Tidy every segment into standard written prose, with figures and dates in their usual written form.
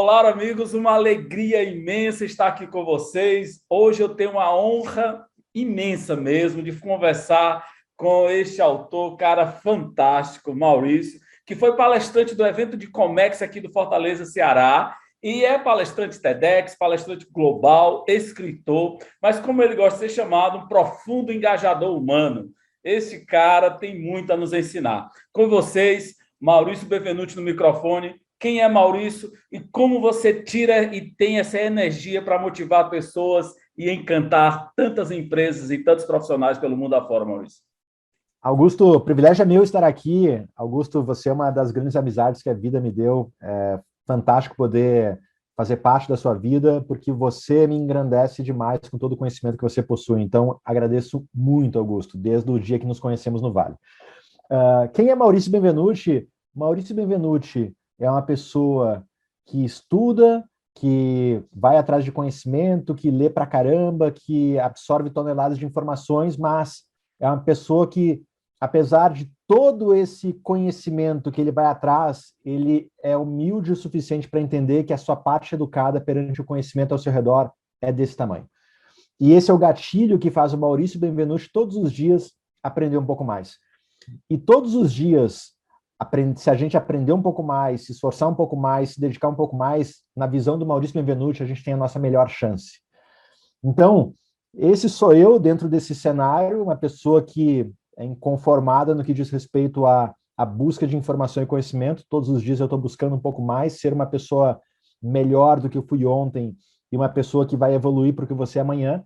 Olá, amigos, uma alegria imensa estar aqui com vocês. Hoje eu tenho uma honra imensa mesmo de conversar com este autor, cara fantástico, Maurício, que foi palestrante do evento de Comex aqui do Fortaleza, Ceará, e é palestrante TEDx, palestrante global, escritor, mas como ele gosta de ser chamado, um profundo engajador humano. Esse cara tem muito a nos ensinar. Com vocês, Maurício Benvenuti no microfone. Quem é Maurício e como você tira e tem essa energia para motivar pessoas e encantar tantas empresas e tantos profissionais pelo mundo afora, Maurício? Augusto, o privilégio é meu estar aqui. Augusto, você é uma das grandes amizades que a vida me deu. É fantástico poder fazer parte da sua vida, porque você me engrandece demais com todo o conhecimento que você possui. Então, agradeço muito, Augusto, desde o dia que nos conhecemos no Vale. Quem é Maurício Benvenuti? Maurício Benvenuti é uma pessoa que estuda, que vai atrás de conhecimento, que lê pra caramba, que absorve toneladas de informações, mas é uma pessoa que, apesar de todo esse conhecimento que ele vai atrás, ele é humilde o suficiente para entender que a sua parte educada perante o conhecimento ao seu redor é desse tamanho. E esse é o gatilho que faz o Maurício Benvenuti todos os dias aprender um pouco mais. E todos os dias, se a gente aprender um pouco mais, se esforçar um pouco mais, se dedicar um pouco mais, na visão do Maurício Benvenuti, a gente tem a nossa melhor chance. Então, esse sou eu dentro desse cenário, uma pessoa que é inconformada no que diz respeito à busca de informação e conhecimento. Todos os dias eu estou buscando um pouco mais, ser uma pessoa melhor do que eu fui ontem e uma pessoa que vai evoluir para o que você é amanhã.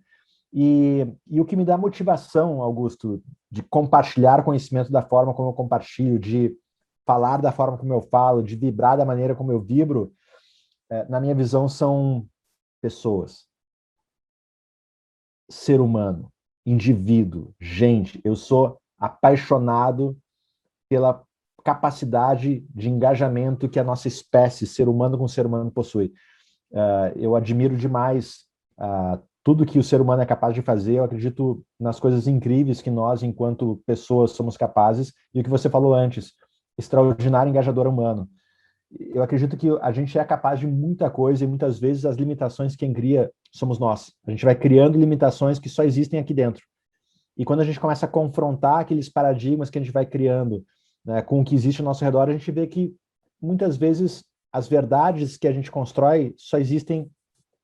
E o que me dá motivação, Augusto, de compartilhar conhecimento da forma como eu compartilho, de falar da forma como eu falo, de vibrar da maneira como eu vibro, na minha visão, são pessoas. Ser humano, indivíduo, gente. Eu sou apaixonado pela capacidade de engajamento que a nossa espécie, ser humano com ser humano, possui. Eu admiro demais tudo que o ser humano é capaz de fazer. Eu acredito nas coisas incríveis que nós, enquanto pessoas, somos capazes. E o que você falou antes, extraordinário engajador humano. Eu acredito que a gente é capaz de muita coisa e muitas vezes as limitações quem cria somos nós. A gente vai criando limitações que só existem aqui dentro. E quando a gente começa a confrontar aqueles paradigmas que a gente vai criando, né, com o que existe ao nosso redor, a gente vê que muitas vezes as verdades que a gente constrói só existem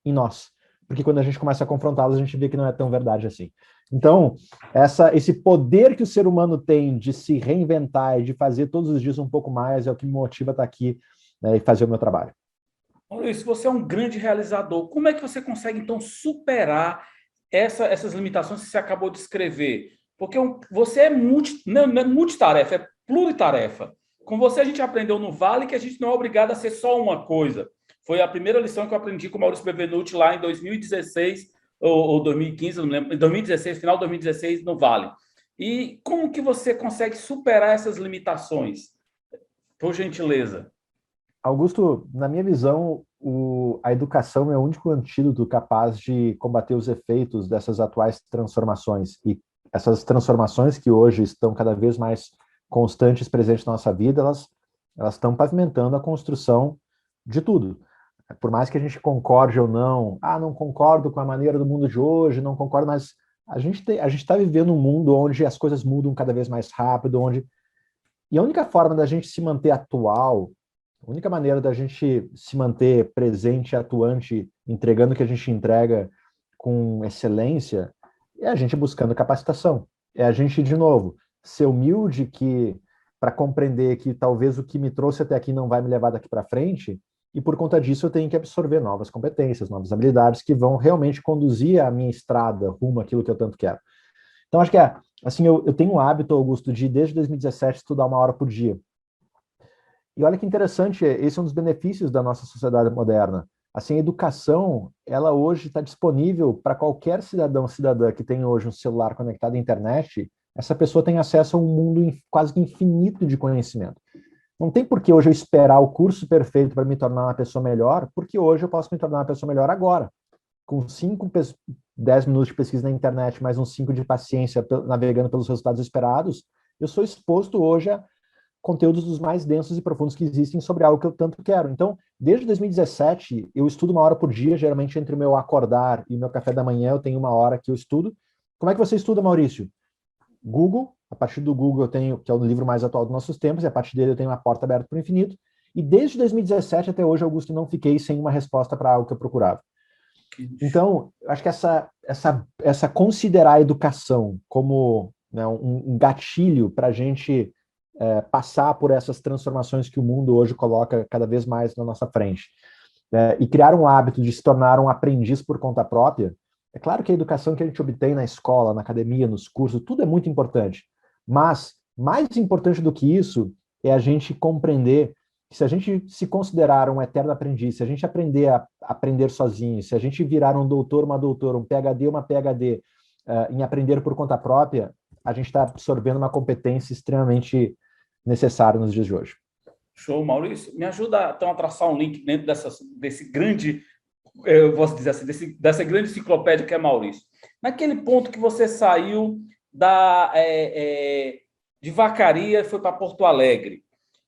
em nós. Porque quando a gente começa a confrontá-las, a gente vê que não é tão verdade assim. Então, esse poder que o ser humano tem de se reinventar e de fazer todos os dias um pouco mais é o que me motiva a estar aqui, né, e fazer o meu trabalho. Maurício, você é um grande realizador. Como é que você consegue, então, superar essas limitações que você acabou de escrever? Porque você é não é multitarefa, é pluritarefa. Com você, a gente aprendeu no Vale que a gente não é obrigado a ser só uma coisa. Foi a primeira lição que eu aprendi com o Maurício Benvenuti lá em 2016 ou 2015, não lembro, em 2016, final de 2016, no Vale. E como que você consegue superar essas limitações? Por gentileza. Augusto, na minha visão, a educação é o único antídoto capaz de combater os efeitos dessas atuais transformações. E essas transformações que hoje estão cada vez mais constantes, presentes na nossa vida, elas estão pavimentando a construção de tudo. Por mais que a gente concorde ou não, não concordo com a maneira do mundo de hoje, não concordo, mas a gente está vivendo um mundo onde as coisas mudam cada vez mais rápido, e a única forma da gente se manter atual, a única maneira da gente se manter presente, atuante, entregando o que a gente entrega com excelência, é a gente buscando capacitação. É a gente, de novo, ser humilde para compreender que talvez o que me trouxe até aqui não vai me levar daqui para frente, e por conta disso eu tenho que absorver novas competências, novas habilidades que vão realmente conduzir a minha estrada rumo àquilo que eu tanto quero. Então, acho que assim, eu tenho um hábito, Augusto, de desde 2017 estudar 1 hora por dia. E olha que interessante, esse é um dos benefícios da nossa sociedade moderna. Assim, a educação, ela hoje está disponível para qualquer cidadão, cidadã que tem hoje um celular conectado à internet. Essa pessoa tem acesso a um mundo quase que infinito de conhecimento. Não tem por que hoje eu esperar o curso perfeito para me tornar uma pessoa melhor, porque hoje eu posso me tornar uma pessoa melhor agora. Com 10 minutos de pesquisa na internet, mais uns 5 de paciência navegando pelos resultados esperados, eu sou exposto hoje conteúdos dos mais densos e profundos que existem sobre algo que eu tanto quero. Então, desde 2017, eu estudo 1 hora por dia, geralmente entre o meu acordar e o meu café da manhã, eu tenho 1 hora que eu estudo. Como é que você estuda, Maurício? Google, a partir do Google eu tenho, que é o livro mais atual dos nossos tempos, e a partir dele eu tenho A Porta Aberta para o Infinito, e desde 2017 até hoje, Augusto, não fiquei sem uma resposta para algo que eu procurava. Então, eu acho que essa considerar a educação como, né, um gatilho para a gente passar por essas transformações que o mundo hoje coloca cada vez mais na nossa frente, e criar um hábito de se tornar um aprendiz por conta própria. É claro que a educação que a gente obtém na escola, na academia, nos cursos, tudo é muito importante, mas mais importante do que isso é a gente compreender que se a gente se considerar um eterno aprendiz, se a gente aprender a aprender sozinho, se a gente virar um doutor, uma doutora, um PhD, uma PhD, em aprender por conta própria, a gente está absorvendo uma competência extremamente necessária nos dias de hoje. Show, Maurício. Me ajuda então a traçar um link dentro desse grande, eu posso dizer assim, dessa grande enciclopédia que é Maurício. Naquele ponto que você saiu de Vacaria e foi para Porto Alegre,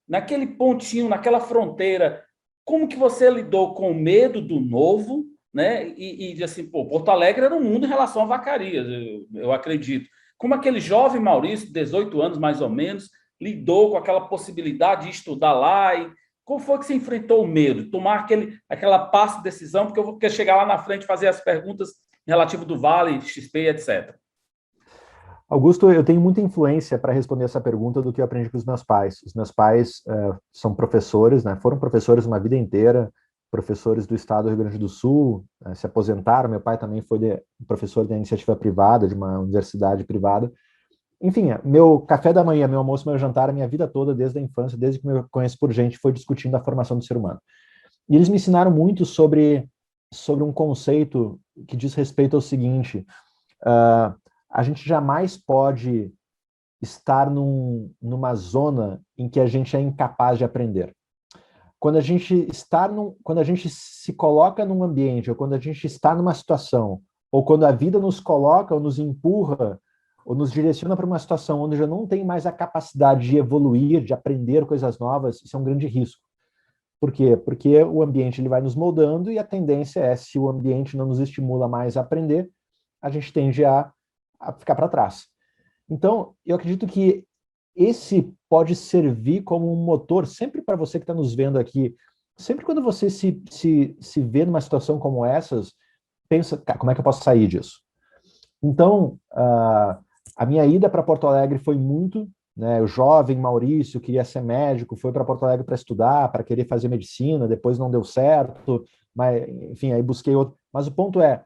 naquele pontinho, naquela fronteira, como que você lidou com o medo do novo, né? E assim, Porto Alegre era um mundo em relação a Vacaria, eu acredito. Como aquele jovem Maurício, 18 anos mais ou menos, lidou com aquela possibilidade de estudar lá? E como foi que você enfrentou o medo? Tomar aquela passo de decisão, porque eu vou querer chegar lá na frente e fazer as perguntas relativas do Vale, XP, etc. Augusto, eu tenho muita influência para responder essa pergunta do que eu aprendi com os meus pais. Os meus pais são professores, né? Foram professores uma vida inteira, professores do estado do Rio Grande do Sul, se aposentaram. Meu pai também foi professor da iniciativa privada, de uma universidade privada. Enfim, meu café da manhã, meu almoço, meu jantar, a minha vida toda, desde a infância, desde que me conheço por gente, foi discutindo a formação do ser humano. E eles me ensinaram muito sobre um conceito que diz respeito ao seguinte: a gente jamais pode estar numa zona em que a gente é incapaz de aprender. Quando a gente se coloca num ambiente, ou quando a gente está numa situação, ou quando a vida nos coloca, ou nos empurra, ou nos direciona para uma situação onde já não tem mais a capacidade de evoluir, de aprender coisas novas, isso é um grande risco. Por quê? Porque o ambiente ele vai nos moldando, e a tendência é, se o ambiente não nos estimula mais a aprender, a gente tende a ficar para trás. Então, eu acredito que esse pode servir como um motor, sempre para você que está nos vendo aqui, sempre quando você se vê numa situação como essas, pensa, como é que eu posso sair disso? Então, a minha ida para Porto Alegre foi muito, né, o jovem Maurício queria ser médico, foi para Porto Alegre para estudar, para querer fazer medicina, depois não deu certo, mas, enfim, aí busquei outro. Mas o ponto é,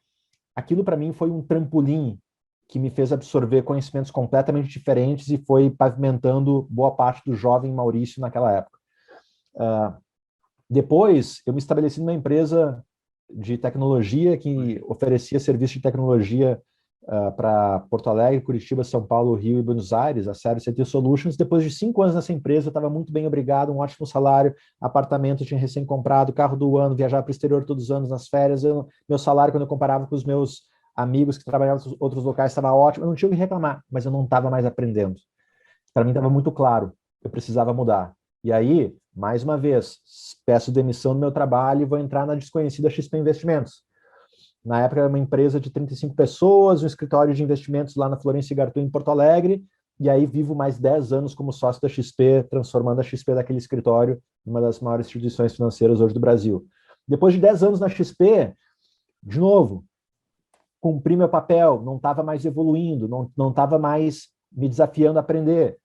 aquilo para mim foi um trampolim que me fez absorver conhecimentos completamente diferentes e foi pavimentando boa parte do jovem Maurício naquela época. Depois, eu me estabeleci numa empresa de tecnologia que oferecia serviço de tecnologia para Porto Alegre, Curitiba, São Paulo, Rio e Buenos Aires, a série CT Solutions. Depois de 5 anos nessa empresa, eu estava muito bem, obrigado, um ótimo salário, apartamento tinha recém-comprado, carro do ano, viajar para o exterior todos os anos nas férias. Meu salário, quando eu comparava com os meus amigos que trabalhavam em outros locais, estava ótimo, eu não tinha o que reclamar, mas eu não estava mais aprendendo. Para mim estava muito claro, eu precisava mudar. E aí, mais uma vez, peço demissão do meu trabalho e vou entrar na desconhecida XP Investimentos. Na época era uma empresa de 35 pessoas, um escritório de investimentos lá na Florêncio Gartun, em Porto Alegre, e aí vivo mais 10 anos como sócio da XP, transformando a XP daquele escritório em uma das maiores instituições financeiras hoje do Brasil. Depois de 10 anos na XP, de novo, cumpri meu papel, não estava mais evoluindo, não estava mais me desafiando a aprender.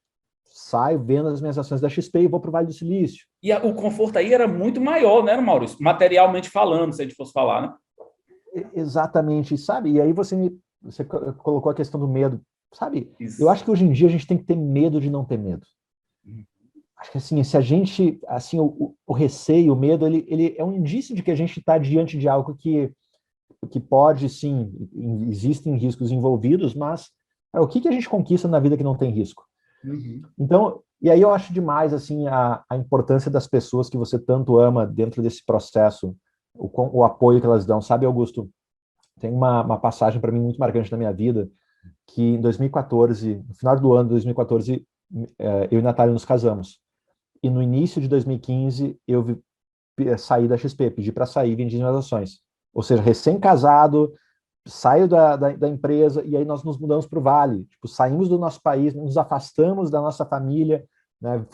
Saio, vendo as minhas ações da XP e vou para o Vale do Silício. E o conforto aí era muito maior, né, Maurício? Materialmente falando, se a gente fosse falar, né? Exatamente, sabe? E aí você colocou a questão do medo, sabe? Isso. Eu acho que hoje em dia a gente tem que ter medo de não ter medo. Acho que assim, se a gente, assim, o receio, o medo, ele é um indício de que a gente está diante de algo que pode, sim, existem riscos envolvidos, mas o que a gente conquista na vida que não tem risco? Uhum. Então, e aí eu acho demais, assim, a importância das pessoas que você tanto ama dentro desse processo, o apoio que elas dão. Sabe, Augusto, tem uma passagem para mim muito marcante na minha vida, que em 2014, no final do ano de 2014, eu e Natália nos casamos. e no início de 2015 eu saí da XP, pedi para sair, vendi minhas ações. Ou seja, recém-casado, saio da empresa e aí nós nos mudamos para o Vale. Tipo, saímos do nosso país, nos afastamos da nossa família, né?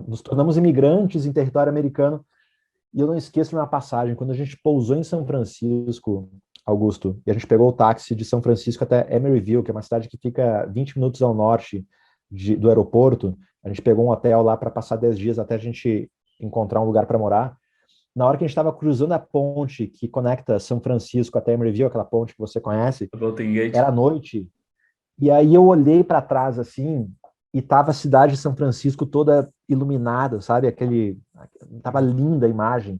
Nos tornamos imigrantes em território americano. E eu não esqueço de uma passagem, quando a gente pousou em São Francisco, Augusto, e a gente pegou o táxi de São Francisco até Emeryville, que é uma cidade que fica 20 minutos ao norte do aeroporto. A gente pegou um hotel lá para passar 10 dias até a gente encontrar um lugar para morar. Na hora que a gente estava cruzando a ponte que conecta São Francisco até Emeryville, aquela ponte que você conhece, era noite. E aí eu olhei para trás assim e tava a cidade de São Francisco toda iluminada, sabe? Tava linda a imagem.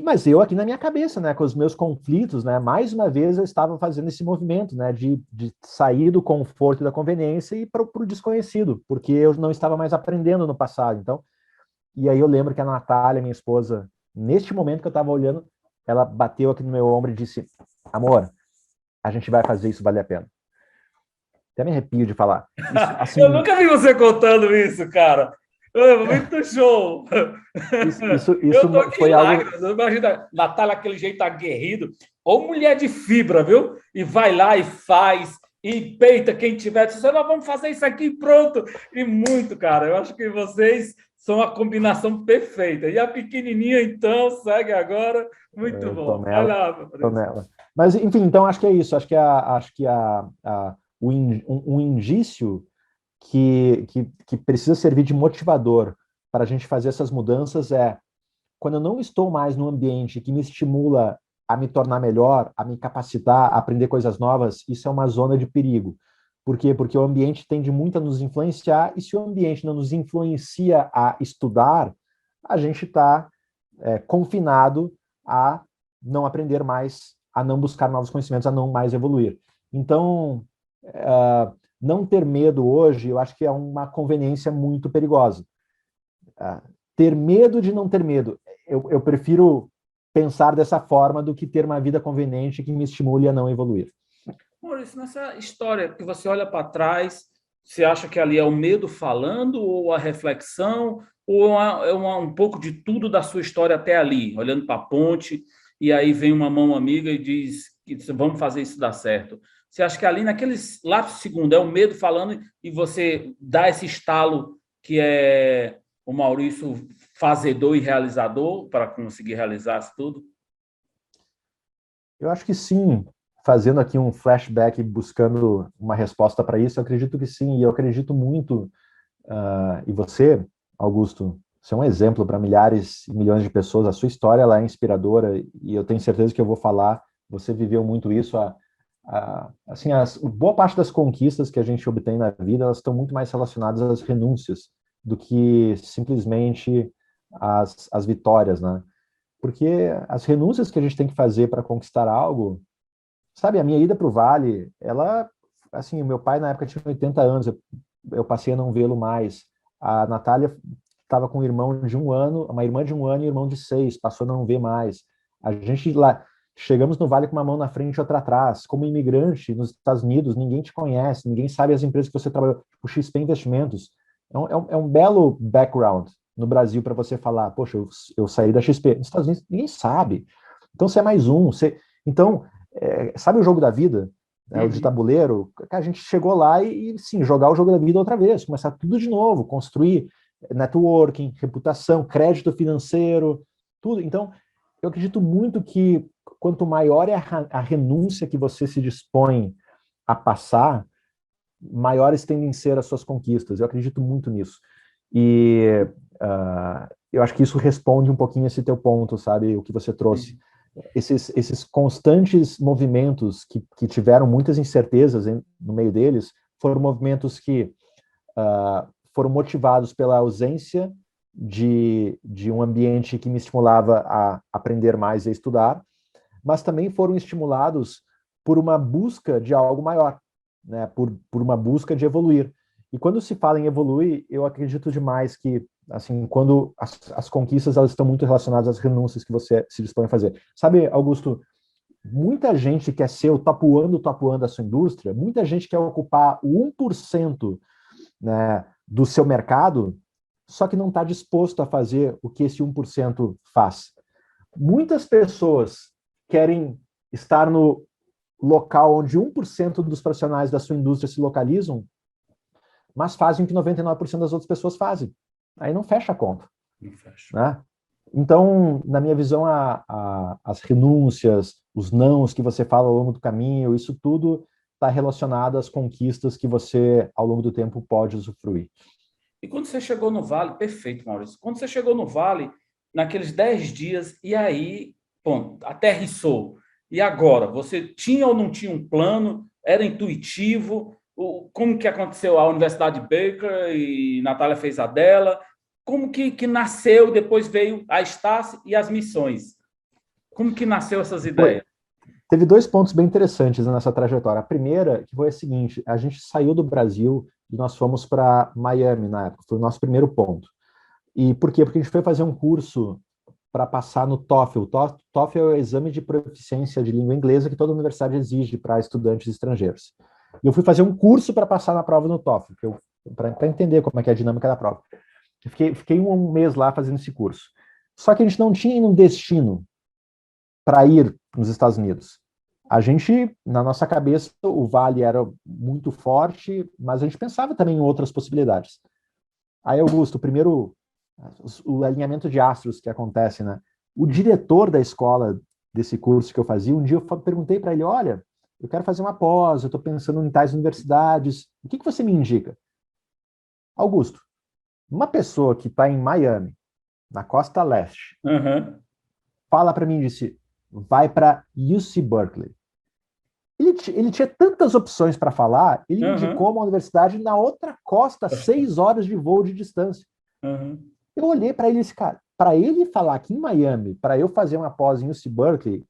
Mas eu aqui na minha cabeça, né, com os meus conflitos, né, mais uma vez eu estava fazendo esse movimento, né, de sair do conforto e da conveniência e para o desconhecido, porque eu não estava mais aprendendo no passado. Então, e aí eu lembro que a Natália, minha esposa, neste momento que eu estava olhando, ela bateu aqui no meu ombro e disse: amor, a gente vai fazer isso valer a pena. Até me arrepio de falar. Isso, assim, eu nunca vi você contando isso, cara. Muito show! Isso eu tô aqui foi lágrimas. Algo... Imagina, Natália, aquele jeito aguerrido, ou mulher de fibra, viu? E vai lá e faz, e peita quem tiver. Nós vamos fazer isso aqui, pronto. E muito, cara. Eu acho que vocês são a combinação perfeita. E a pequenininha, então, segue agora. Muito bom. Vai lá, tô nela. Mas, enfim, então acho que é isso. Acho que um indício que precisa servir de motivador para a gente fazer essas mudanças é quando eu não estou mais num ambiente que me estimula a me tornar melhor, a me capacitar, a aprender coisas novas, isso é uma zona de perigo. Por quê? Porque o ambiente tende muito a nos influenciar, e se o ambiente não nos influencia a estudar, a gente está confinado a não aprender mais, a não buscar novos conhecimentos, a não mais evoluir. Então, não ter medo hoje, eu acho que é uma conveniência muito perigosa. Ter medo de não ter medo. Eu prefiro pensar dessa forma do que ter uma vida conveniente que me estimule a não evoluir. Maurício, nessa história que você olha para trás, você acha que ali é o medo falando, ou a reflexão, ou é um pouco de tudo da sua história até ali, olhando para a ponte, e aí vem uma mão amiga e diz que vamos fazer isso dar certo? Você acha que ali, naqueles lapsos de segundo, é o medo falando e você dá esse estalo que é o Maurício fazedor e realizador para conseguir realizar isso tudo? Eu acho que sim. Fazendo aqui um flashback, buscando uma resposta para isso, eu acredito que sim. E eu acredito muito. E você, Augusto, você é um exemplo para milhares e milhões de pessoas. A sua história ela é inspiradora e eu tenho certeza que eu vou falar. Você viveu muito isso. Assim, boa parte das conquistas que a gente obtém na vida, elas estão muito mais relacionadas às renúncias do que simplesmente às vitórias, né? Porque as renúncias que a gente tem que fazer para conquistar algo, sabe, a minha ida para o Vale, ela, assim, o meu pai na época tinha 80 anos, eu passei a não vê-lo mais. A Natália estava com um irmão de 1 ano, uma irmã de 1 ano e um irmão de 6, passou a não ver mais. A gente lá, chegamos no Vale com uma mão na frente e outra atrás. Como imigrante nos Estados Unidos, ninguém te conhece, ninguém sabe as empresas que você trabalhou. O XP Investimentos é um belo background no Brasil para você falar, poxa, eu saí da XP. Nos Estados Unidos, ninguém sabe. Então, você é mais um. Então, sabe o jogo da vida? O de tabuleiro? A gente chegou lá sim, jogar o jogo da vida outra vez, começar tudo de novo, construir networking, reputação, crédito financeiro, tudo. Então, eu acredito muito que quanto maior é a renúncia que você se dispõe a passar, maiores tendem a ser as suas conquistas. Eu acredito muito nisso. E eu acho que isso responde um pouquinho esse teu ponto, sabe? O que você trouxe. Esses constantes movimentos que tiveram muitas incertezas no meio deles, foram movimentos que foram motivados pela ausência de um ambiente que me estimulava a aprender mais e a estudar, mas também foram estimulados por uma busca de algo maior, né? Por uma busca de evoluir. E quando se fala em evoluir, eu acredito demais que, assim, quando as conquistas elas estão muito relacionadas às renúncias que você se dispõe a fazer. Sabe, Augusto, muita gente quer ser o top one da sua indústria, muita gente quer ocupar o 1%, né, do seu mercado, só que não está disposto a fazer o que esse 1% faz. Muitas pessoas querem estar no local onde 1% dos profissionais da sua indústria se localizam, mas fazem o que 99% das outras pessoas fazem. Aí não fecha a conta. Não fecha. Né? Então, na minha visão, as renúncias, os nãos que você fala ao longo do caminho, isso tudo está relacionado às conquistas que você, ao longo do tempo, pode usufruir. E quando você chegou no Vale, perfeito, Maurício, quando você chegou no Vale, naqueles 10 dias, e aí, bom, aterrissou. E agora, você tinha ou não tinha um plano? Era intuitivo? Como que aconteceu a Universidade Baker e Natália fez a dela? Como que nasceu, depois veio a Starce e as missões? Como que nasceu essas ideias? Teve 2 pontos bem interessantes nessa trajetória. A primeira, que foi a seguinte, a gente saiu do Brasil e nós fomos para Miami na época, foi o nosso primeiro ponto. E por quê? Porque a gente foi fazer um curso para passar no TOEFL. O TOEFL é o exame de proficiência de língua inglesa que toda universidade exige para estudantes estrangeiros. E eu fui fazer um curso para passar na prova no TOEFL, para entender como é que é a dinâmica da prova. Eu fiquei um mês lá fazendo esse curso. Só que a gente não tinha um destino para ir nos Estados Unidos. A gente, na nossa cabeça, o Vale era muito forte, mas a gente pensava também em outras possibilidades. Aí, Augusto, primeiro, o alinhamento de astros que acontece, né? O diretor da escola desse curso que eu fazia, um dia eu perguntei para ele, olha, eu quero fazer uma pós, eu estou pensando em tais universidades, o que você me indica? Augusto, uma pessoa que está em Miami, na costa leste, fala para mim e disse, vai para UC Berkeley. Ele tinha tantas opções para falar, ele indicou uma universidade na outra costa, 6 horas de voo de distância. Eu olhei para ele e disse, cara, para ele falar aqui em Miami, para eu fazer uma pós em UC Berkeley,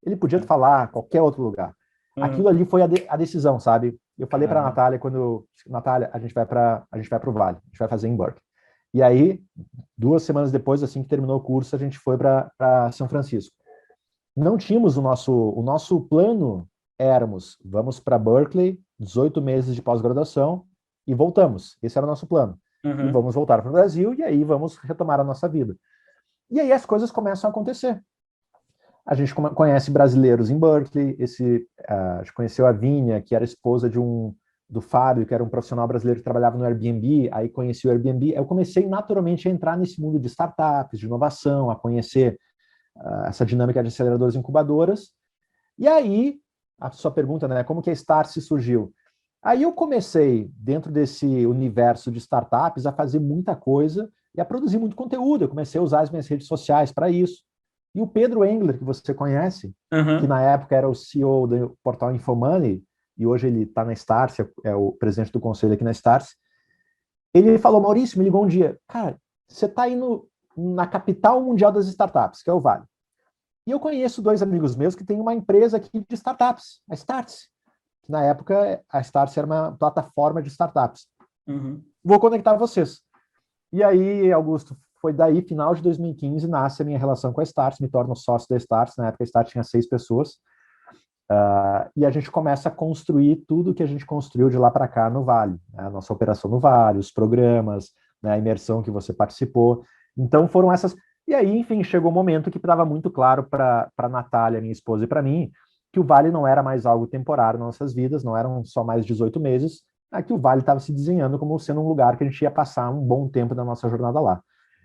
ele podia falar qualquer outro lugar. Aquilo ali foi a decisão, sabe? Eu falei para a Natália, Natália, a gente vai para o Vale, a gente vai fazer em Berkeley. E aí, 2 semanas depois, assim que terminou o curso, a gente foi para São Francisco. Não tínhamos o nosso plano, vamos para Berkeley, 18 meses de pós-graduação e voltamos. Esse era o nosso plano. E vamos voltar para o Brasil e aí vamos retomar a nossa vida. E aí as coisas começam a acontecer. A gente conhece brasileiros em Berkeley, a gente conheceu a Vínia, que era esposa do Fábio, que era um profissional brasileiro que trabalhava no Airbnb, aí conheci o Airbnb. Eu comecei naturalmente a entrar nesse mundo de startups, de inovação, a conhecer essa dinâmica de aceleradoras e incubadoras. E aí, a sua pergunta, né, como que a Starce surgiu? Aí eu comecei, dentro desse universo de startups, a fazer muita coisa e a produzir muito conteúdo. Eu comecei a usar as minhas redes sociais para isso. E o Pedro Engler, que você conhece, que na época era o CEO do portal Infomoney, e hoje ele está na Starce, é o presidente do conselho aqui na Starce, ele falou, Maurício, me ligou um dia, cara, você está indo na capital mundial das startups, que é o Vale. E eu conheço 2 amigos meus que têm uma empresa aqui de startups, a Startse. Na época, a Startse era uma plataforma de startups. Vou conectar vocês. E aí, Augusto, foi daí, final de 2015, nasce a minha relação com a Startse, me torno sócio da Startse. Na época, a Startse tinha 6 pessoas. E a gente começa a construir tudo que a gente construiu de lá para cá no Vale. Né? A nossa operação no Vale, os programas, né? A imersão que você participou. Então, foram essas... E aí, enfim, chegou um momento que estava muito claro para a Natália, minha esposa, e para mim, que o Vale não era mais algo temporário nas nossas vidas, não eram só mais 18 meses, que o Vale estava se desenhando como sendo um lugar que a gente ia passar um bom tempo da nossa jornada lá.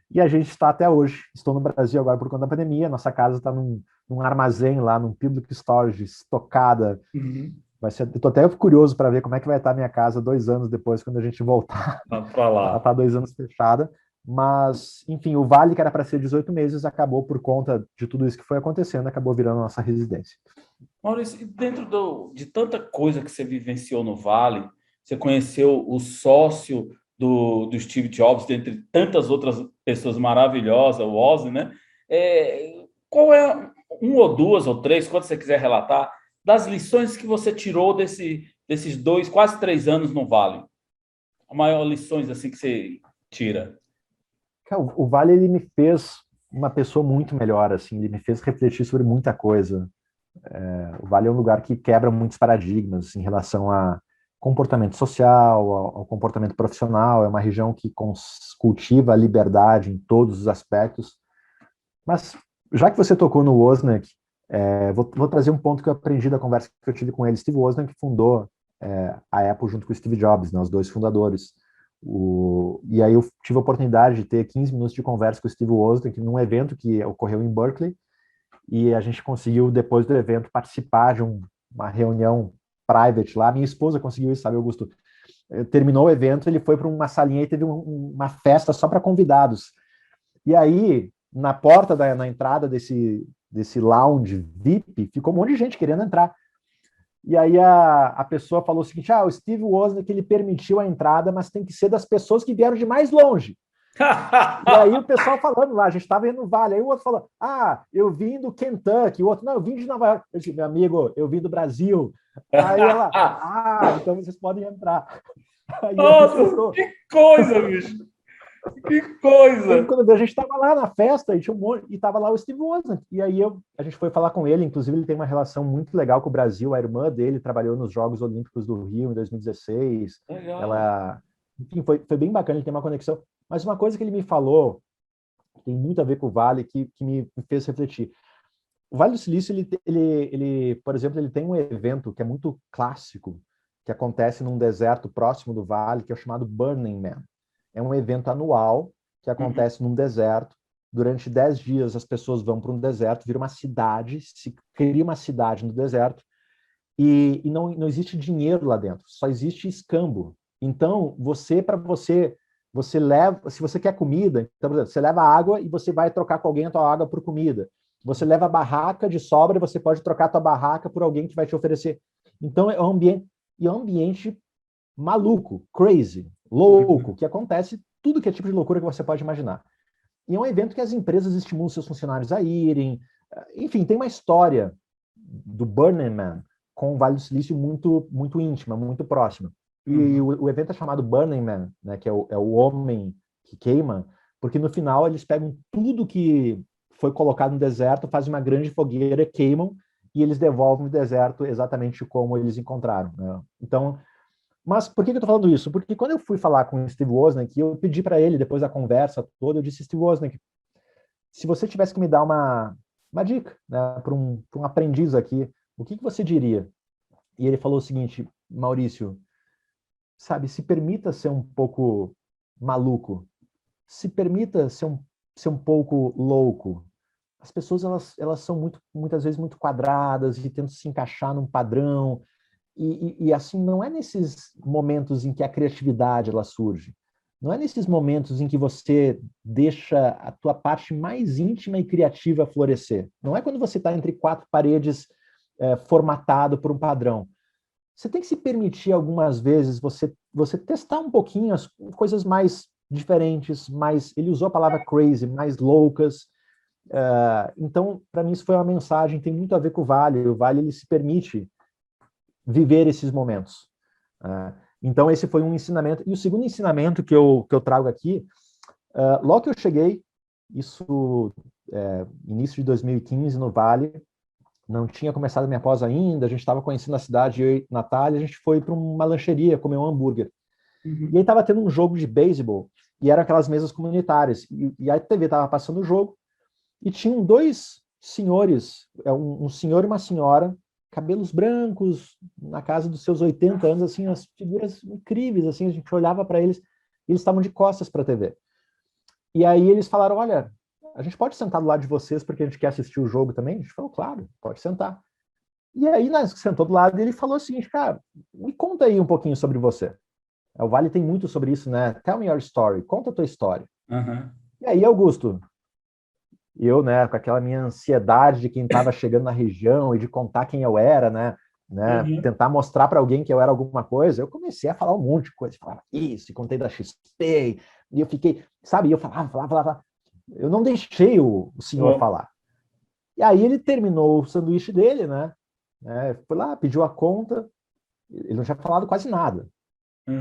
E a gente está até hoje. Estou no Brasil agora por conta da pandemia, nossa casa está num armazém lá, num public storage, estocada. Estou até curioso para ver como é que vai estar a minha casa 2 anos depois, quando a gente voltar. Ela está 2 anos fechada. Mas, enfim, o Vale, que era para ser 18 meses, acabou, por conta de tudo isso que foi acontecendo, acabou virando nossa residência. Maurício, dentro de tanta coisa que você vivenciou no Vale, você conheceu o sócio do Steve Jobs, dentre tantas outras pessoas maravilhosas, o Ozzy, né? Qual é 1 ou 2 ou 3, quando você quiser relatar, das lições que você tirou desses 2, quase 3 anos no Vale? A maior lições assim que você tira? O Vale, ele me fez uma pessoa muito melhor, assim, ele me fez refletir sobre muita coisa. O Vale é um lugar que quebra muitos paradigmas em relação a comportamento social, ao comportamento profissional. É uma região que cultiva a liberdade em todos os aspectos. Mas, já que você tocou no Wozniak, vou trazer um ponto que eu aprendi da conversa que eu tive com ele. Steve Wozniak fundou a Apple junto com o Steve Jobs, né, os dois fundadores. E aí eu tive a oportunidade de ter 15 minutos de conversa com o Steve Wozniak num evento que ocorreu em Berkeley, e a gente conseguiu, depois do evento, participar de uma reunião private lá. Minha esposa conseguiu isso, sabe, Augusto? Terminou o evento, ele foi para uma salinha e teve uma festa só para convidados. E aí, na porta, na entrada desse lounge VIP, ficou um monte de gente querendo entrar. E aí a pessoa falou o seguinte: o Steve Wozniak, ele permitiu a entrada, mas tem que ser das pessoas que vieram de mais longe. E aí o pessoal falando lá, a gente estava indo no Vale, aí o outro falou: eu vim do Kentucky, o outro: não, eu vim de Nova York. Eu disse: meu amigo, eu vim do Brasil. Aí ela: então vocês podem entrar. Aí Nossa, que coisa, bicho! Que Aí, coisa! quando a gente estava lá na festa e tinha e estava lá o Steve Wozniak. E aí a gente foi falar com ele. Inclusive, ele tem uma relação muito legal com o Brasil. A irmã dele trabalhou nos Jogos Olímpicos do Rio em 2016. Legal. Enfim, foi bem bacana. Ele tem uma conexão. Mas uma coisa que ele me falou, que tem muito a ver com o Vale, que me fez refletir. O Vale do Silício, por exemplo, ele tem um evento que é muito clássico, que acontece num deserto próximo do Vale, que é o chamado Burning Man. É um evento anual que acontece num deserto. Durante 10 dias, as pessoas vão para um deserto, vira uma cidade, se cria uma cidade no deserto, e não existe dinheiro lá dentro, só existe escambo. Então, você leva, se você quer comida, então, por exemplo, você leva água e você vai trocar com alguém a tua água por comida. Você leva a barraca de sobra e você pode trocar a tua barraca por alguém que vai te oferecer. Então, é um ambiente maluco, crazy, louco, que acontece tudo que é tipo de loucura que você pode imaginar. E é um evento que as empresas estimulam seus funcionários a irem. Enfim, tem uma história do Burning Man com o Vale do Silício muito, muito íntima, muito próxima. E o evento é chamado Burning Man, né, que é o homem que queima, porque no final eles pegam tudo que foi colocado no deserto, fazem uma grande fogueira, queimam, e eles devolvem o deserto exatamente como eles encontraram, né? Então, mas por que eu estou falando isso? Porque quando eu fui falar com o Steve Wozniak, eu pedi para ele, depois da conversa toda, eu disse: Steve Wozniak, se você tivesse que me dar uma dica, né, para um aprendiz aqui, o que você diria? E ele falou o seguinte: Maurício, sabe, se permita ser um pouco maluco, se permita ser um pouco louco. As pessoas, elas são muitas vezes muito quadradas e tentam se encaixar num padrão. E assim, não é nesses momentos em que a criatividade ela surge. Não é nesses momentos em que você deixa a tua parte mais íntima e criativa florescer. Não é quando você está entre quatro paredes formatado por um padrão. Você tem que se permitir algumas vezes você testar um pouquinho as coisas mais diferentes, mais, ele usou a palavra crazy, mais loucas. Então, para mim, isso foi uma mensagem, tem muito a ver com o Vale. O Vale, ele se permite viver esses momentos. Então, esse foi um ensinamento. E o segundo ensinamento que eu trago aqui, logo que eu cheguei, isso início de 2015, no Vale, não tinha começado a minha pós ainda, a gente estava conhecendo a cidade, eu e Natália, a gente foi para uma lancheria comer um hambúrguer. E aí estava tendo um jogo de beisebol, e eram aquelas mesas comunitárias. E a TV estava passando o jogo, e tinham dois senhores, um senhor e uma senhora, cabelos brancos, na casa dos seus 80 anos, assim, as figuras incríveis, assim, a gente olhava para eles, e eles estavam de costas para a TV. E aí eles falaram: olha, a gente pode sentar do lado de vocês porque a gente quer assistir o jogo também? A gente falou: claro, pode sentar. E aí nós sentou do lado e ele falou o seguinte: cara, me conta aí um pouquinho sobre você. O Vale tem muito sobre isso, né? Tell me your story, conta a tua história. E aí, Augusto, eu, né, com aquela minha ansiedade de quem estava chegando na região e de contar quem eu era, né, tentar mostrar para alguém que eu era alguma coisa, eu comecei a falar um monte de coisa, falava isso, e contei da XP, e eu fiquei, sabe, eu falava, eu não deixei o senhor falar. E aí ele terminou o sanduíche dele, né, foi lá, pediu a conta, ele não tinha falado quase nada.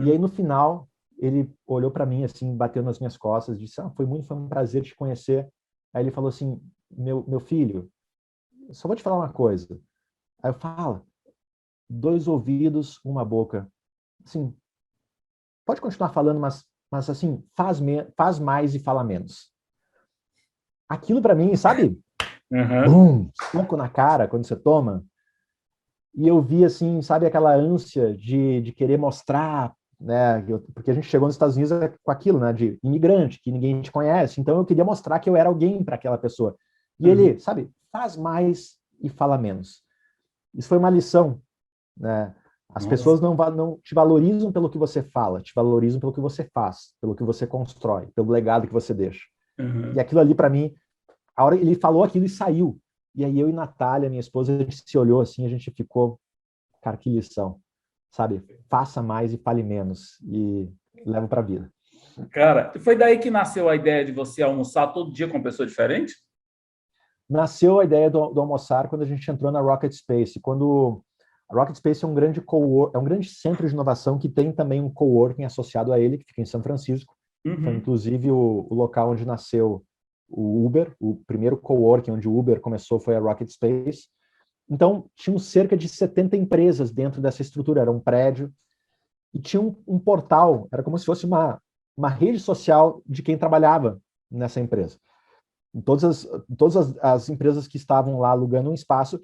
E aí no final, ele olhou para mim assim, bateu nas minhas costas, disse: foi um prazer te conhecer. Aí ele falou assim: meu filho, só vou te falar uma coisa. Aí eu falo: dois ouvidos, uma boca. assim, pode continuar falando, mas assim, faz mais e fala menos. Aquilo para mim, sabe? Uhum. Bum, soco na cara quando você toma. E eu vi, assim, sabe, aquela ânsia de querer mostrar, né? Porque a gente chegou nos Estados Unidos com aquilo, né? De imigrante, que ninguém te conhece. Então eu queria mostrar que eu era alguém para aquela pessoa. E ele, Uhum. sabe, faz mais e fala menos. Isso foi uma lição, né? As Nossa. pessoas não te valorizam pelo que você fala, te valorizam pelo que você faz, pelo que você constrói, pelo legado que você deixa. E Uhum. aquilo ali, para mim, a hora ele falou aquilo e saiu. E aí eu e Natália, minha esposa, a gente se olhou assim, a gente ficou, cara, que lição, sabe? Faça mais e fale menos e leva para a vida. Cara, foi daí que nasceu a ideia de você almoçar todo dia com uma pessoa diferente? Nasceu a ideia do almoçar quando a gente entrou na Rocket Space. Quando a Rocket Space é um grande centro de inovação que tem também um coworking associado a ele, que fica em São Francisco. Foi Uhum. inclusive o local onde nasceu o Uber, o primeiro coworking onde o Uber começou foi a Rocket Space. Então, tinham cerca de 70 empresas dentro dessa estrutura, era um prédio, e tinha um portal, era como se fosse uma rede social de quem trabalhava nessa empresa. Todas as empresas que estavam lá alugando um espaço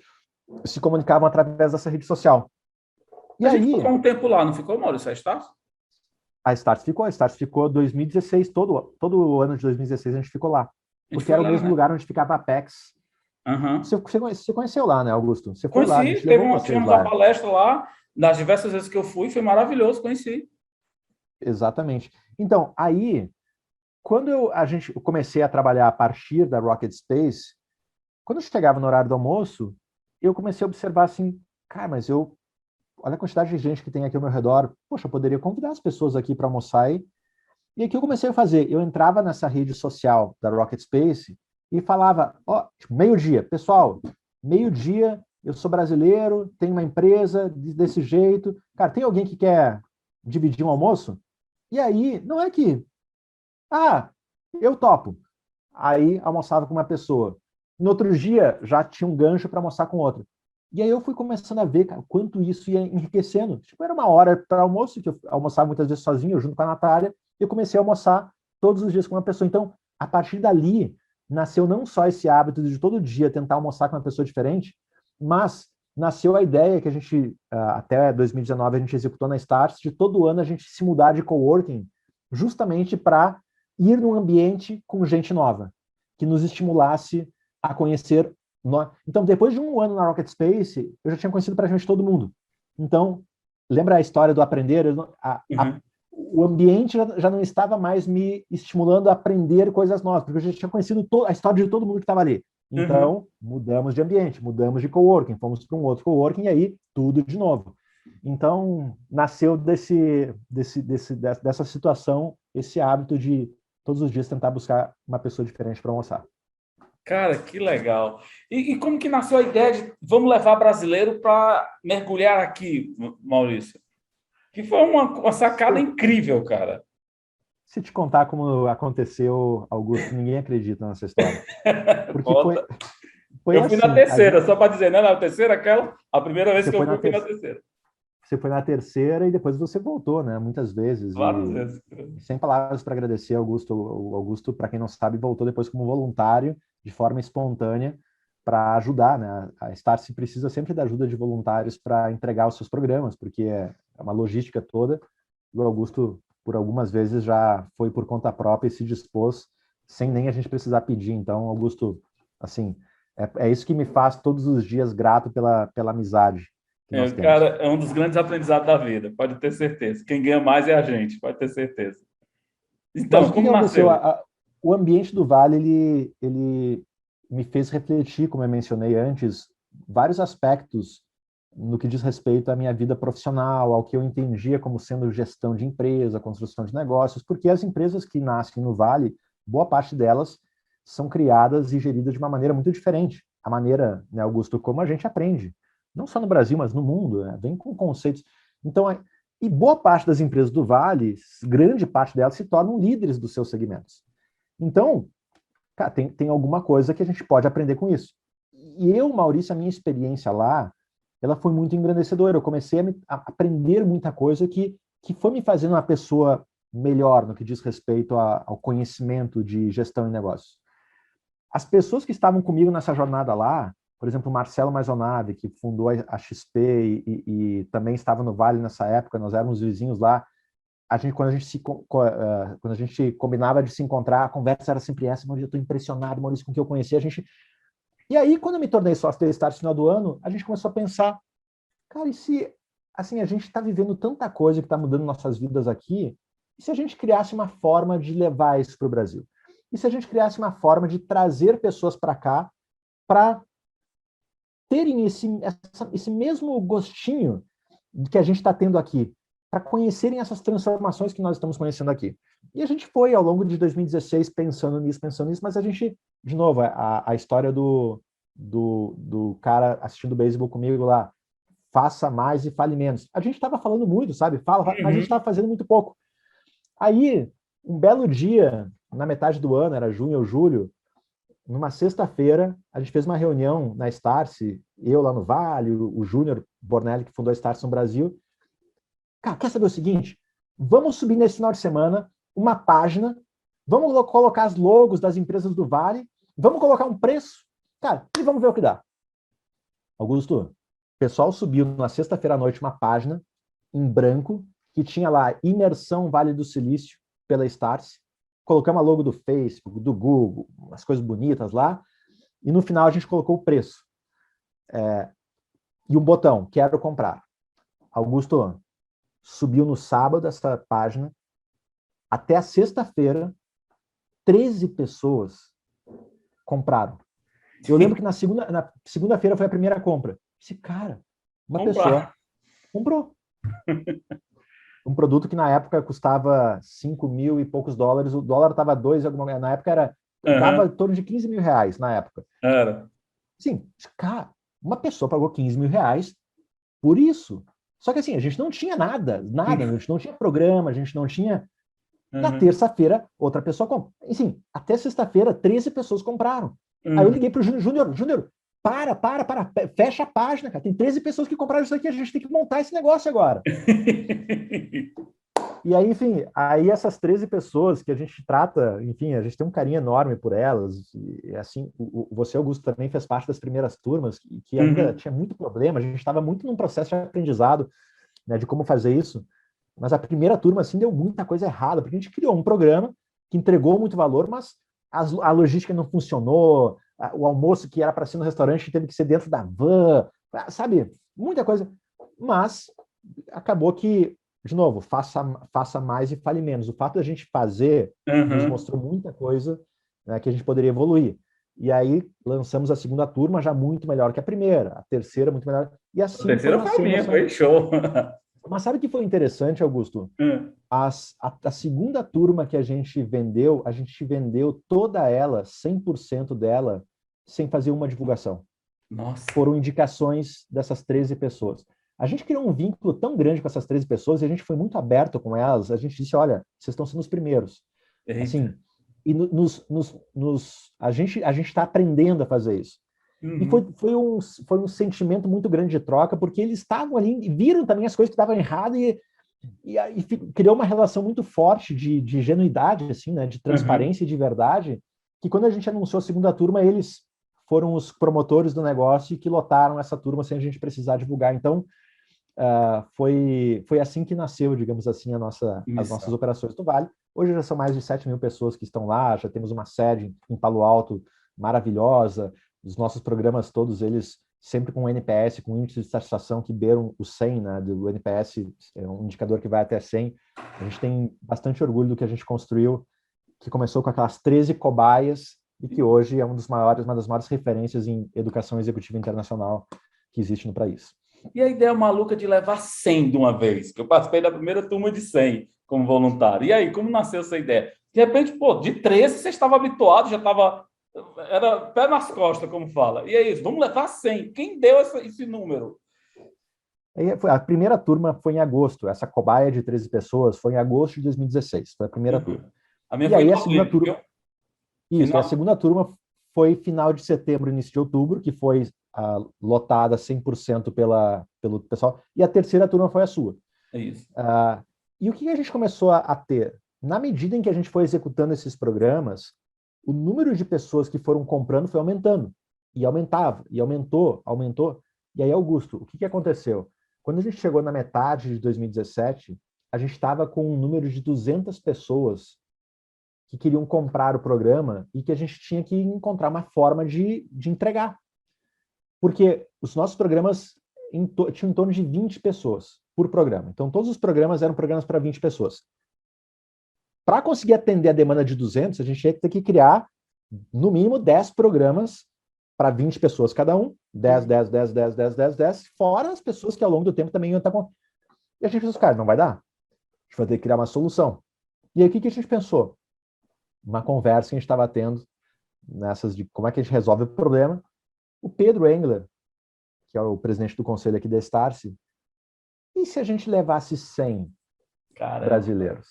se comunicavam através dessa rede social. E A gente ficou aí, um tempo lá, não ficou, Maurício? A Estácio? a Start ficou 2016, todo o ano de 2016 a gente ficou lá, A gente porque foi era o lá, mesmo né? lugar onde ficava a Apex. Aham. Você conheceu lá, né, Augusto? Você foi lá, a Conheci, gente levou vocês tivemos uma lá. palestra lá, das diversas vezes que eu fui, foi maravilhoso, conheci. Exatamente. Então, aí, quando eu comecei a trabalhar a partir da Rocket Space, quando eu chegava no horário do almoço, eu comecei a observar assim, cara, olha a quantidade de gente que tem aqui ao meu redor. Poxa, eu poderia convidar as pessoas aqui para almoçar. E aí o que eu comecei a fazer? Eu entrava nessa rede social da Rocket Space e falava, ó, tipo, meio-dia, pessoal, meio-dia, eu sou brasileiro, tenho uma empresa desse jeito. Cara, tem alguém que quer dividir um almoço? E aí, não é que, ah, eu topo. Aí almoçava com uma pessoa. No outro dia, já tinha um gancho para almoçar com outra. E aí eu fui começando a ver, cara, quanto isso ia enriquecendo. Tipo, era uma hora para almoço, que eu almoçava muitas vezes sozinho, junto com a Natália, e eu comecei a almoçar todos os dias com uma pessoa. Então, a partir dali, nasceu não só esse hábito de todo dia tentar almoçar com uma pessoa diferente, mas nasceu a ideia que a gente, até 2019, a gente executou na Starts, de todo ano a gente se mudar de coworking, justamente para ir num ambiente com gente nova, que nos estimulasse a conhecer. Então, depois de um ano na Rocket Space, eu já tinha conhecido praticamente todo mundo. Então, lembra a história do aprender? Uhum. O ambiente já não estava mais me estimulando a aprender coisas novas, porque eu já tinha conhecido a história de todo mundo que estava ali. Uhum. Então, mudamos de ambiente, mudamos de coworking, fomos para um outro coworking e aí tudo de novo. Então, nasceu dessa situação esse hábito de todos os dias tentar buscar uma pessoa diferente para almoçar. Cara, que legal. E como que nasceu a ideia de vamos levar brasileiro para mergulhar aqui, Maurício? Que foi uma sacada Se, incrível, cara. se te contar como aconteceu, Augusto, ninguém acredita nessa história. Porque Bota. foi Eu fui na assim, terceira, só para dizer, né? Na terceira, aquela, a primeira vez você que eu foi fui, na fui na ter, terceira. você foi na terceira e depois você voltou, né? Muitas vezes. Várias E vezes. sem palavras para agradecer, Augusto. O Augusto, para quem não sabe, voltou depois como voluntário, de forma espontânea, para ajudar, né? A Starse precisa sempre da ajuda de voluntários para entregar os seus programas, porque é uma logística toda. E o Augusto, por algumas vezes, já foi por conta própria e se dispôs, sem nem a gente precisar pedir. Então, Augusto, assim, é isso que me faz todos os dias grato pela amizade que nós temos. Cara, é um dos grandes aprendizados da vida, pode ter certeza. Quem ganha mais é a gente, pode ter certeza. Mas Então, o que como aconteceu? nasceu? O ambiente do Vale, ele me fez refletir, como eu mencionei antes, vários aspectos no que diz respeito à minha vida profissional, ao que eu entendia como sendo gestão de empresa, construção de negócios, porque as empresas que nascem no Vale, boa parte delas são criadas e geridas de uma maneira muito diferente. A maneira, né, Augusto, como a gente aprende, não só no Brasil, mas no mundo, né, vem com conceitos. Então, e boa parte das empresas do Vale, grande parte delas, se tornam líderes dos seus segmentos. Então, cara, tem alguma coisa que a gente pode aprender com isso. E eu, Maurício, a minha experiência lá, ela foi muito engrandecedora. Eu comecei a aprender muita coisa que que foi me fazendo uma pessoa melhor no que diz respeito ao conhecimento de gestão e negócios. As pessoas que estavam comigo nessa jornada lá, por exemplo, o Marcelo Maisonave, que fundou a XP e também estava no Vale nessa época, nós éramos vizinhos lá. Quando a gente combinava de se encontrar, a conversa era sempre essa: Maurício, eu estou impressionado, Maurício, com o que eu conheci. E aí, quando eu me tornei sócio da Start no final do ano, a gente começou a pensar, cara, e se assim, a gente está vivendo tanta coisa que está mudando nossas vidas aqui, e se a gente criasse uma forma de levar isso para o Brasil? E se a gente criasse uma forma de trazer pessoas para cá para terem esse mesmo gostinho que a gente está tendo aqui, para conhecerem essas transformações que nós estamos conhecendo aqui. E a gente foi, ao longo de 2016, pensando nisso, mas a gente, de novo, a história do cara assistindo beisebol comigo lá, faça mais e fale menos. A gente estava falando muito, sabe? Mas a gente estava fazendo muito pouco. Aí, um belo dia, na metade do ano, era junho ou julho, numa sexta-feira, a gente fez uma reunião na Starce, eu lá no Vale, o Júnior Bornelli, que fundou a Starce no Brasil. Cara, quer saber o seguinte? Vamos subir nesse final de semana uma página, vamos colocar as logos das empresas do Vale, vamos colocar um preço, cara, e vamos ver o que dá. Augusto, o pessoal subiu na sexta-feira à noite uma página em branco que tinha lá Imersão Vale do Silício pela Starce. Colocamos a logo do Facebook, do Google, umas coisas bonitas lá, e no final a gente colocou o preço. E um botão, quero comprar. Augusto, subiu no sábado essa página, até a sexta-feira, 13 pessoas compraram. Eu lembro que na segunda-feira foi a primeira compra. Esse cara, uma pessoa comprou. Um produto que na época custava 5 mil e poucos dólares, o dólar estava 2, na época dava em torno de 15 mil reais, na época. Era. Sim, cara, uma pessoa pagou 15 mil reais por isso. Só que assim, a gente não tinha nada, a gente não tinha programa, a gente não tinha... Na terça-feira, outra pessoa compra. Enfim, até sexta-feira, 13 pessoas compraram. Aí eu liguei pro Júnior, para, fecha a página, cara. Tem 13 pessoas que compraram isso aqui, a gente tem que montar esse negócio agora. E aí, enfim, aí essas 13 pessoas que a gente trata, enfim, a gente tem um carinho enorme por elas. E assim, você, Augusto, também fez parte das primeiras turmas, que ainda tinha muito problema, a gente estava muito num processo de aprendizado, né, de como fazer isso. Mas a primeira turma, assim, deu muita coisa errada, porque a gente criou um programa que entregou muito valor, mas a logística não funcionou, o almoço que era para ser no restaurante teve que ser dentro da van, sabe? Muita coisa. Mas acabou que, de novo, faça mais e fale menos. O fato da gente fazer nos mostrou muita coisa, né, que a gente poderia evoluir. E aí lançamos a segunda turma já muito melhor que a primeira, a terceira muito melhor. E assim a terceira foi a minha, foi show. Mas sabe o que foi interessante, Augusto? A segunda turma que a gente vendeu toda ela, 100% dela, sem fazer uma divulgação. Nossa. Foram indicações dessas 13 pessoas. A gente criou um vínculo tão grande com essas 13 pessoas e a gente foi muito aberto com elas. A gente disse, olha, vocês estão sendo os primeiros. Eita. Assim, e a gente está aprendendo a fazer isso. E foi um sentimento muito grande de troca, porque eles estavam ali e viram também as coisas que estavam erradas e criou uma relação muito forte de genuidade, assim, né, de transparência e de verdade, que quando a gente anunciou a segunda turma, eles foram os promotores do negócio e que lotaram essa turma sem a gente precisar divulgar. Então, foi assim que nasceu, digamos assim, as nossas operações do Vale. Hoje já são mais de 7 mil pessoas que estão lá, já temos uma sede em Palo Alto maravilhosa. Os nossos programas, todos eles, sempre com NPS, com índice de satisfação que beiram o 100, né? Do NPS, é um indicador que vai até 100. A gente tem bastante orgulho do que a gente construiu, que começou com aquelas 13 cobaias e que hoje é uma das maiores referências em educação executiva internacional que existe no país. E a ideia maluca de levar 100 de uma vez, que eu participei da primeira turma de 100 como voluntário. E aí, como nasceu essa ideia? De repente, de 13 você estava habituado, já estava... Era pé nas costas, como fala. E é isso, vamos levar 100. Quem deu esse número? A primeira turma foi em agosto. Essa cobaia de 13 pessoas foi em agosto de 2016. Foi a primeira turma. A minha e foi aí a segunda turma... Isso, a segunda turma foi final de setembro, início de outubro, que foi lotada 100% pelo pessoal. E a terceira turma foi a sua. É isso. E o que a gente começou a ter? Na medida em que a gente foi executando esses programas, o número de pessoas que foram comprando foi aumentando. E aumentava, e aumentou, aumentou. E aí, Augusto, o que aconteceu? Quando a gente chegou na metade de 2017, a gente estava com um número de 200 pessoas que queriam comprar o programa e que a gente tinha que encontrar uma forma de entregar. Porque os nossos programas tinham em torno de 20 pessoas por programa. Então, todos os programas eram programas para 20 pessoas. Para conseguir atender a demanda de 200, a gente ia ter que criar, no mínimo, 10 programas para 20 pessoas cada um, 10, 10, 10, 10, 10, 10, 10, fora as pessoas que ao longo do tempo também iam estar com... E a gente pensou, cara, não vai dar. A gente vai ter que criar uma solução. E aí, o que a gente pensou? Uma conversa que a gente estava tendo nessas de como é que a gente resolve o problema. O Pedro Engler, que é o presidente do conselho aqui da Starse, e se a gente levasse 100 brasileiros?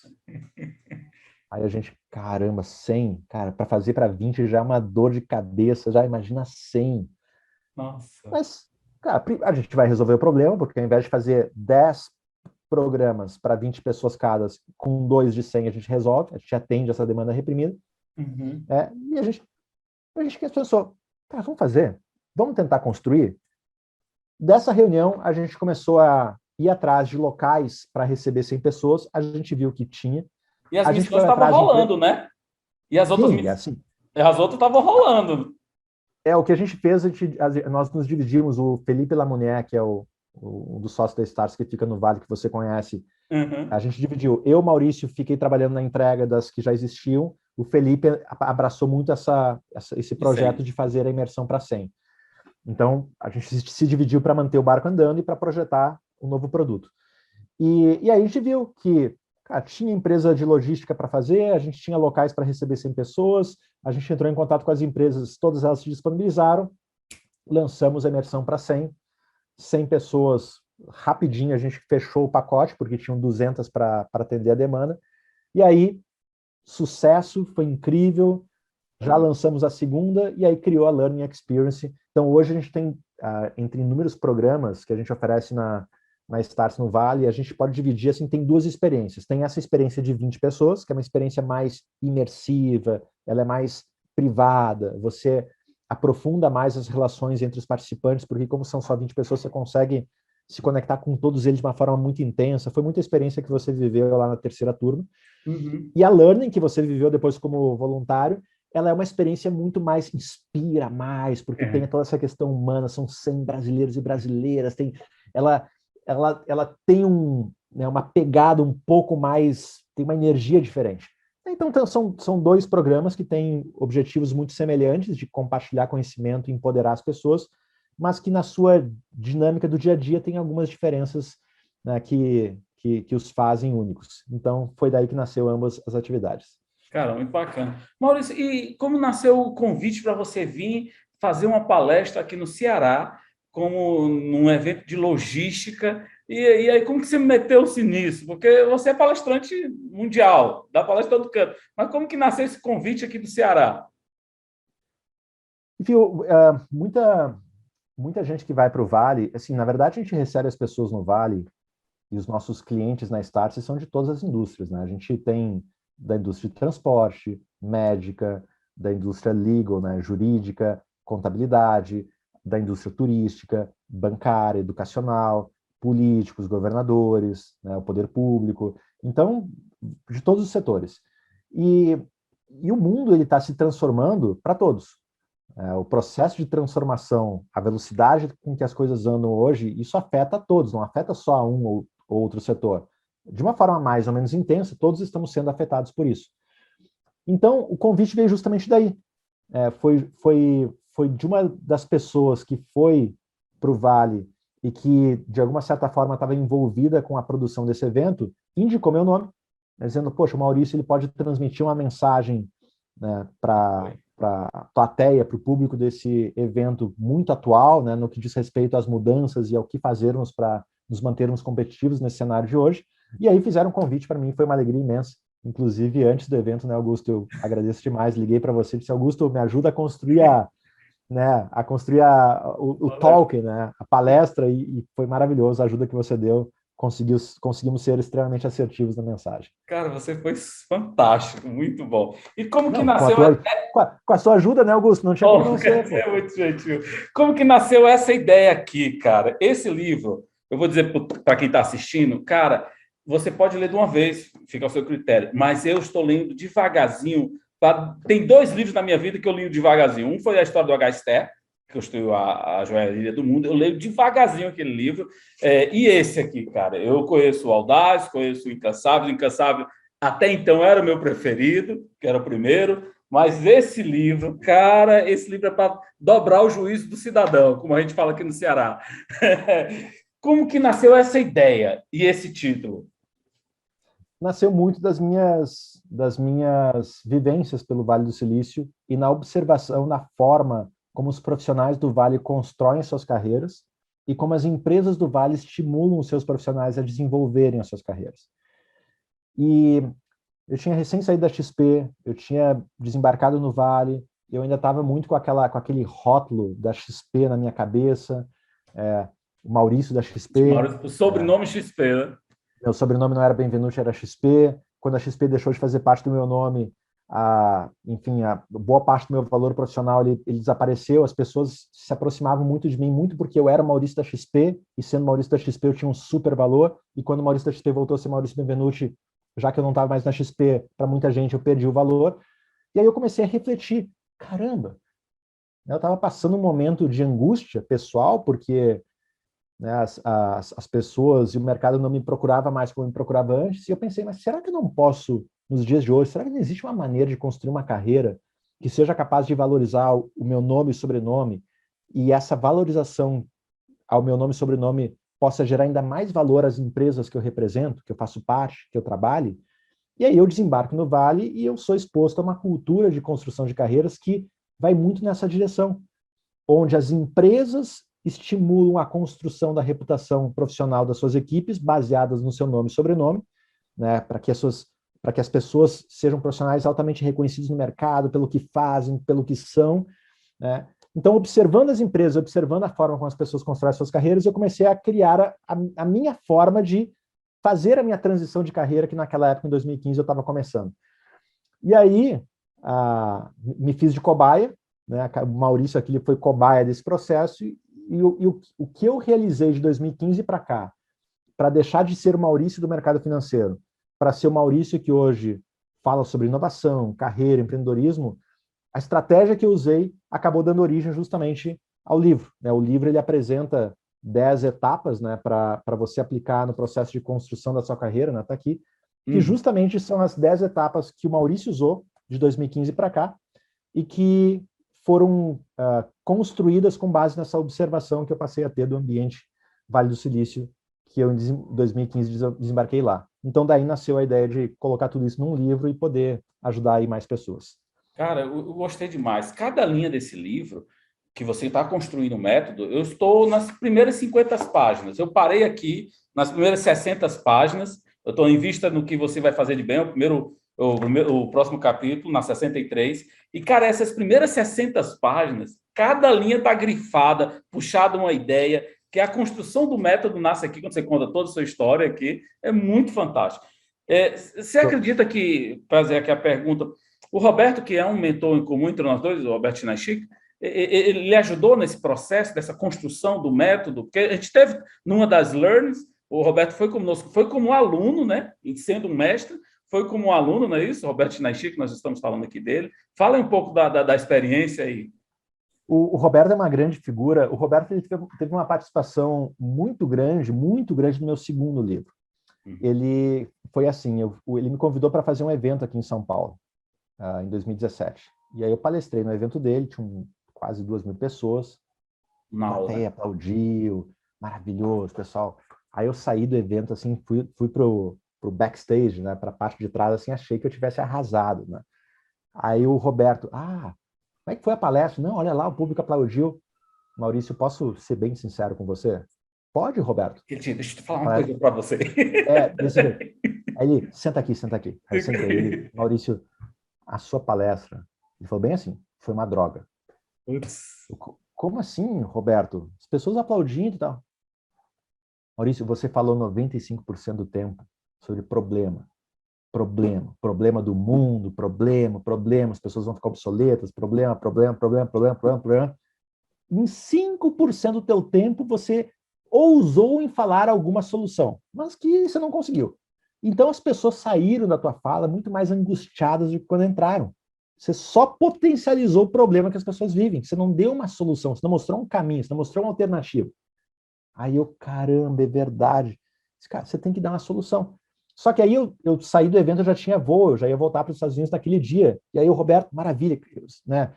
Aí a gente, caramba, 100, cara, para fazer para 20 já é uma dor de cabeça, já imagina 100. Nossa. Mas, cara, a gente vai resolver o problema, porque ao invés de fazer 10 programas para 20 pessoas cada, com 2 de 100 a gente resolve, a gente atende essa demanda reprimida. Uhum. E a gente pensou, cara, vamos fazer? Vamos tentar construir? Dessa reunião, a gente começou a ir atrás de locais para receber 100 pessoas, a gente viu que tinha. E as missões estavam rolando, né? E as outras assim, as outras estavam rolando. O que a gente fez, nós nos dividimos, o Felipe Lamounier, que é um dos sócios da Stars, que fica no Vale, que você conhece, a gente dividiu. Eu, Maurício, fiquei trabalhando na entrega das que já existiam, o Felipe abraçou muito esse projeto de fazer a imersão para 100. Então, a gente se dividiu para manter o barco andando e para projetar um novo produto. E aí a gente viu que tinha empresa de logística para fazer, a gente tinha locais para receber 100 pessoas, a gente entrou em contato com as empresas, todas elas se disponibilizaram, lançamos a imersão para 100 pessoas, rapidinho a gente fechou o pacote, porque tinham 200 para atender a demanda, e aí, sucesso, foi incrível, já lançamos a segunda, e aí criou a Learning Experience. Então, hoje a gente tem, entre inúmeros programas que a gente oferece na Stars no Vale, a gente pode dividir, assim, tem duas experiências. Tem essa experiência de 20 pessoas, que é uma experiência mais imersiva, ela é mais privada, você aprofunda mais as relações entre os participantes, porque como são só 20 pessoas, você consegue se conectar com todos eles de uma forma muito intensa. Foi muita experiência que você viveu lá na terceira turma. Uhum. E a Learning, que você viveu depois como voluntário, ela é uma experiência muito mais, inspira mais, porque tem toda essa questão humana, são 100 brasileiros e brasileiras, ela tem uma pegada um pouco mais, tem uma energia diferente. Então, são dois programas que têm objetivos muito semelhantes de compartilhar conhecimento e empoderar as pessoas, mas que na sua dinâmica do dia a dia tem algumas diferenças, né, que os fazem únicos. Então, foi daí que nasceu ambas as atividades. Cara, muito bacana. Maurício, e como nasceu o convite para você vir fazer uma palestra aqui no Ceará, como num evento de logística? E aí, como que você meteu-se nisso? Porque você é palestrante mundial, dá palestra todo canto. Mas como que nasceu esse convite aqui do Ceará? Enfim, muita gente que vai para o Vale, assim, na verdade a gente recebe as pessoas no Vale e os nossos clientes na Startse são de todas as indústrias, né? A gente tem da indústria de transporte, médica, da indústria legal, né, jurídica, contabilidade, da indústria turística, bancária, educacional, políticos, governadores, né, o poder público, então, de todos os setores. E o mundo ele está se transformando para todos. O processo de transformação, a velocidade com que as coisas andam hoje, isso afeta a todos, não afeta só a um ou outro setor. De uma forma mais ou menos intensa, todos estamos sendo afetados por isso. Então, o convite veio justamente daí. Foi de uma das pessoas que foi para o Vale e que, de alguma certa forma, estava envolvida com a produção desse evento, indicou meu nome, dizendo, poxa, o Maurício ele pode transmitir uma mensagem, né, para a plateia, para o público desse evento muito atual, né, no que diz respeito às mudanças e ao que fazermos para nos mantermos competitivos nesse cenário de hoje. E aí fizeram um convite para mim, foi uma alegria imensa. Inclusive, antes do evento, né, Augusto, eu agradeço demais, liguei para você e disse, Augusto, me ajuda a construir o talk, né, a palestra, e foi maravilhoso a ajuda que você deu conseguimos ser extremamente assertivos na mensagem. Cara, você foi fantástico, muito bom. E como que Não, nasceu... com a sua ajuda, né, Augusto? Não tinha como não ser, Você pô. é muito gentil. Como que nasceu essa ideia aqui, cara? Esse livro, eu vou dizer para quem está assistindo, cara, você pode ler de uma vez, fica ao seu critério, mas eu estou lendo devagarzinho. Tem 2 livros na minha vida que eu li devagarzinho. Um foi a história do H. que eu estou a joalheria do mundo. Eu leio devagarzinho aquele livro. E esse aqui, cara, eu conheço o Audaz, conheço o Incansável. O Incansável até então era o meu preferido, que era o primeiro. Mas esse livro, cara, esse livro é para dobrar o juízo do cidadão, como a gente fala aqui no Ceará. Como que nasceu essa ideia e esse título? Nasceu muito das minhas vivências pelo Vale do Silício e na observação na forma como os profissionais do Vale constroem suas carreiras e como as empresas do Vale estimulam os seus profissionais a desenvolverem as suas carreiras. E eu tinha recém saído da XP, eu tinha desembarcado no Vale, eu ainda estava muito com aquele rótulo da XP na minha cabeça, o Maurício da XP. O sobrenome XP, né? Meu sobrenome não era Benvenuti, era XP. Quando a XP deixou de fazer parte do meu nome, enfim, a boa parte do meu valor profissional ele desapareceu. As pessoas se aproximavam muito de mim, muito porque eu era Maurício da XP, e sendo Maurício da XP eu tinha um super valor. E quando o Maurício da XP voltou a ser Maurício Benvenuti, já que eu não estava mais na XP, para muita gente eu perdi o valor. E aí eu comecei a refletir: caramba, eu estava passando um momento de angústia pessoal, porque, né, as pessoas e o mercado não me procurava mais como me procurava antes, e eu pensei, mas será que eu não posso, nos dias de hoje, será que não existe uma maneira de construir uma carreira que seja capaz de valorizar o meu nome e sobrenome, e essa valorização ao meu nome e sobrenome possa gerar ainda mais valor às empresas que eu represento, que eu faço parte, que eu trabalhe? E aí eu desembarco no Vale e eu sou exposto a uma cultura de construção de carreiras que vai muito nessa direção, onde as empresas estimulam a construção da reputação profissional das suas equipes, baseadas no seu nome e sobrenome, né, para que as pessoas sejam profissionais altamente reconhecidos no mercado, pelo que fazem, pelo que são, né? Então, observando as empresas, observando a forma como as pessoas constroem suas carreiras, eu comecei a criar a minha forma de fazer a minha transição de carreira, que naquela época, em 2015, eu estava começando. E aí, me fiz de cobaia, né? O Maurício aqui foi cobaia desse processo, e o que eu realizei de 2015 para cá, para deixar de ser o Maurício do mercado financeiro, para ser o Maurício que hoje fala sobre inovação, carreira, empreendedorismo, a estratégia que eu usei acabou dando origem justamente ao livro, né? O livro ele apresenta 10 etapas, né, para você aplicar no processo de construção da sua carreira, né, tá aqui, que justamente são as 10 etapas que o Maurício usou de 2015 para cá e que foram construídas com base nessa observação que eu passei a ter do ambiente Vale do Silício, que eu em 2015 desembarquei lá. Então daí nasceu a ideia de colocar tudo isso num livro e poder ajudar aí mais pessoas. Cara, eu gostei demais. Cada linha desse livro que você está construindo o método, eu estou nas primeiras 50 páginas. Eu parei aqui nas primeiras 60 páginas. Eu estou em vista no que você vai fazer de bem, o próximo capítulo, na 63. E, cara, essas primeiras 60 páginas, cada linha está grifada, puxada uma ideia, que a construção do método nasce aqui, quando você conta toda a sua história aqui. É muito fantástico. Você acredita que, para fazer aqui a pergunta, o Roberto, que é um mentor em comum entre nós dois, o Roberto Chinachik, ele ajudou nesse processo, dessa construção do método, porque a gente teve, numa das learnings, o Roberto foi conosco, foi como aluno, né? E sendo um mestre, foi como aluno, não é isso? Roberto Chinachik, nós estamos falando aqui dele. Fala um pouco da experiência aí. O Roberto é uma grande figura. O Roberto ele teve uma participação muito grande no meu segundo livro. Ele foi assim, ele me convidou para fazer um evento aqui em São Paulo, em 2017. E aí eu palestrei no evento dele, tinha quase 2.000 pessoas. A plateia aplaudiu, maravilhoso, pessoal. Aí eu saí do evento, assim, fui pro backstage, né, para a parte de trás, assim, achei que eu tivesse arrasado, né? Aí o Roberto, como é que foi a palestra? Não, olha lá, o público aplaudiu. Maurício, posso ser bem sincero com você? Pode, Roberto? Deixa eu te falar uma coisa para você. Desse jeito. Aí ele, senta aqui, senta aqui. Aí eu sentei, ele, Maurício, a sua palestra, ele falou bem assim, foi uma droga. Como assim, Roberto? As pessoas aplaudindo e tal. Maurício, você falou 95% do tempo sobre problema. Problema do mundo, problema, as pessoas vão ficar obsoletas, problema. Em 5% do teu tempo, você ousou em falar alguma solução, mas que você não conseguiu. Então, as pessoas saíram da tua fala muito mais angustiadas do que quando entraram. Você só potencializou o problema que as pessoas vivem. Você não deu uma solução, você não mostrou um caminho, você não mostrou uma alternativa. Aí eu, caramba, é verdade. Cara, você tem que dar uma solução. Só que aí eu saí do evento, eu já tinha voo, eu já ia voltar para os Estados Unidos naquele dia. E aí o Roberto, maravilha, né?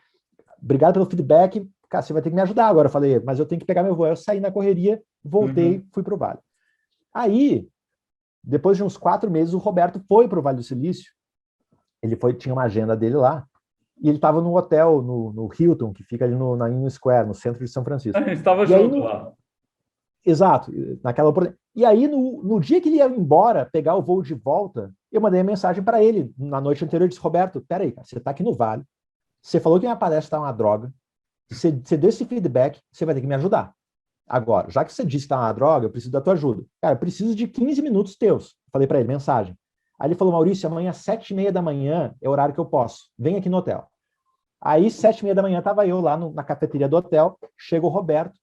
Obrigado pelo feedback. Cara, você vai ter que me ajudar agora. Eu falei, mas eu tenho que pegar meu voo. Aí eu saí na correria, voltei, fui para o Vale. Aí, depois de uns 4 meses, o Roberto foi para o Vale do Silício. Ele tinha uma agenda dele lá. E ele estava no hotel, no Hilton, que fica ali na Union Square, no centro de São Francisco. A gente estava E aí, junto lá. exato, naquela oportunidade. E aí, no dia que ele ia embora, pegar o voo de volta, eu mandei uma mensagem para ele. Na noite anterior, eu disse, Roberto, peraí, cara, você está aqui no Vale, você falou que minha palestra está uma droga, você deu esse feedback, você vai ter que me ajudar. Agora, já que você disse que está uma droga, eu preciso da tua ajuda. Cara, eu preciso de 15 minutos teus. Falei para ele, mensagem. Aí ele falou, Maurício, amanhã às 7h30 da manhã é o horário que eu posso. Vem aqui no hotel. Aí, 7h30 da manhã, estava eu lá na cafeteria do hotel, chega o Roberto.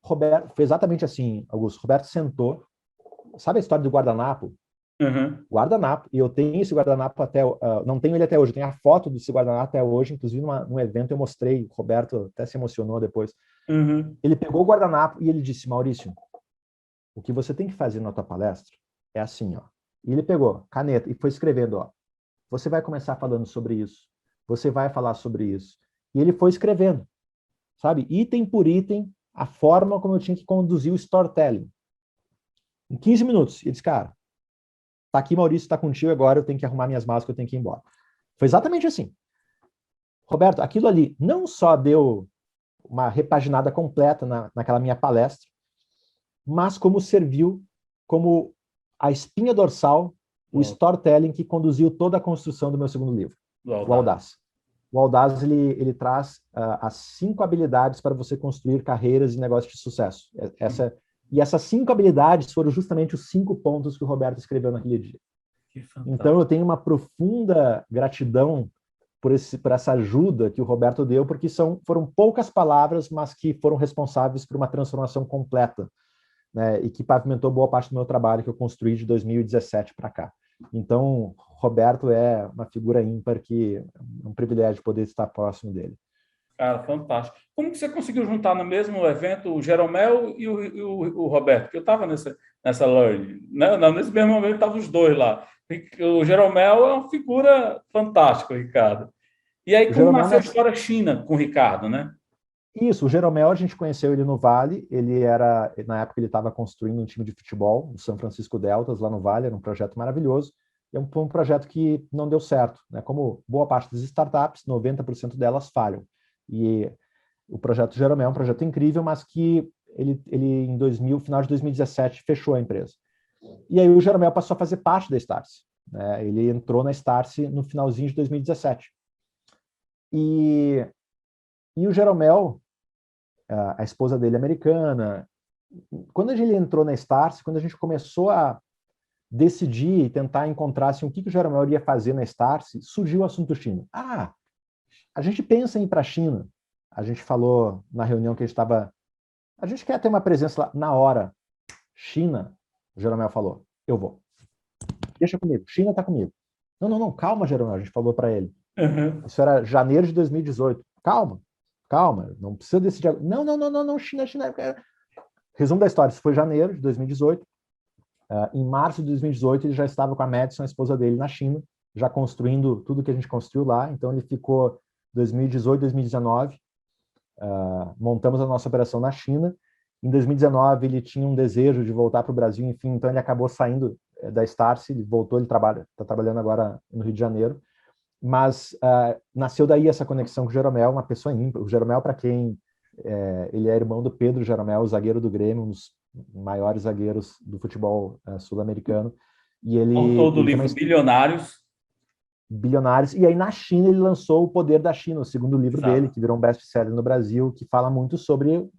Roberto foi exatamente assim, Augusto. Roberto sentou. Sabe a história do guardanapo? Guardanapo. E eu tenho esse guardanapo não tenho ele até hoje, eu tenho a foto desse guardanapo até hoje, inclusive num evento eu mostrei, o Roberto até se emocionou depois. Ele pegou o guardanapo e ele disse, Maurício, o que você tem que fazer na tua palestra é assim, ó. E ele pegou caneta e foi escrevendo, ó. Você vai começar falando sobre isso. Você vai falar sobre isso. E ele foi escrevendo, sabe? Item por item, a forma como eu tinha que conduzir o storytelling. Em 15 minutos. E ele disse, cara, tá aqui, Maurício, tá contigo agora, eu tenho que arrumar minhas malas, que eu tenho que ir embora. Foi exatamente assim. Roberto, aquilo ali não só deu uma repaginada completa naquela minha palestra, mas como serviu como a espinha dorsal, o storytelling que conduziu toda a construção do meu segundo livro, o Audaz. O Audaz, ele traz as 5 habilidades para você construir carreiras e negócios de sucesso. E essas 5 habilidades foram justamente os 5 pontos que o Roberto escreveu naquele dia. Então, eu tenho uma profunda gratidão por essa ajuda que o Roberto deu, porque foram poucas palavras, mas que foram responsáveis por uma transformação completa, né, e que pavimentou boa parte do meu trabalho que eu construí de 2017 para cá. Então, Roberto é uma figura ímpar que é um privilégio poder estar próximo dele. Cara, fantástico. Como que você conseguiu juntar no mesmo evento o Jeromel e o Roberto? Porque eu estava nessa learning, né? Nesse mesmo momento estavam os dois lá. O Jeromel é uma figura fantástica, Ricardo. E aí, como nasceu a história China com o Ricardo, né? Isso, o Jeromel, a gente conheceu ele no Vale, na época ele estava construindo um time de futebol, o São Francisco Deltas, lá no Vale, era um projeto maravilhoso, e é um projeto que não deu certo, né? Como boa parte das startups, 90% delas falham. E o projeto Jeromel é um projeto incrível, mas que ele final de 2017, fechou a empresa. E aí o Jeromel passou a fazer parte da Starse, né? Ele entrou na Starse no finalzinho de 2017. E o Jeromel, a esposa dele americana, quando ele entrou na Starse, quando a gente começou a decidir e tentar encontrar assim, o que o Jeromel iria fazer na Starse, surgiu o assunto China. A gente pensa em ir para a China. A gente falou na reunião que a gente quer ter uma presença lá na hora. China, o Jeromel falou, eu vou. Deixa comigo, China está comigo. Não, calma, Jeromel, a gente falou para ele. Isso era janeiro de 2018. Calma, não precisa decidir. Não, China. Resumo da história, isso foi janeiro de 2018. Em março de 2018, ele já estava com a Madison, a esposa dele, na China, já construindo tudo que a gente construiu lá. Então, ele ficou 2018, 2019, montamos a nossa operação na China. Em 2019, ele tinha um desejo de voltar para o Brasil, enfim, então ele acabou saindo da Starse, ele voltou, ele está trabalhando agora no Rio de Janeiro. Mas nasceu daí essa conexão com o Jeromel, uma pessoa ímpar. O Jeromel, para quem ele é irmão do Pedro Jeromel, o zagueiro do Grêmio, um dos maiores zagueiros do futebol sul-americano. E autor do livro Bilionários. E aí, na China, ele lançou O Poder da China, o segundo livro dele, que virou um best-seller no Brasil, que fala muito sobre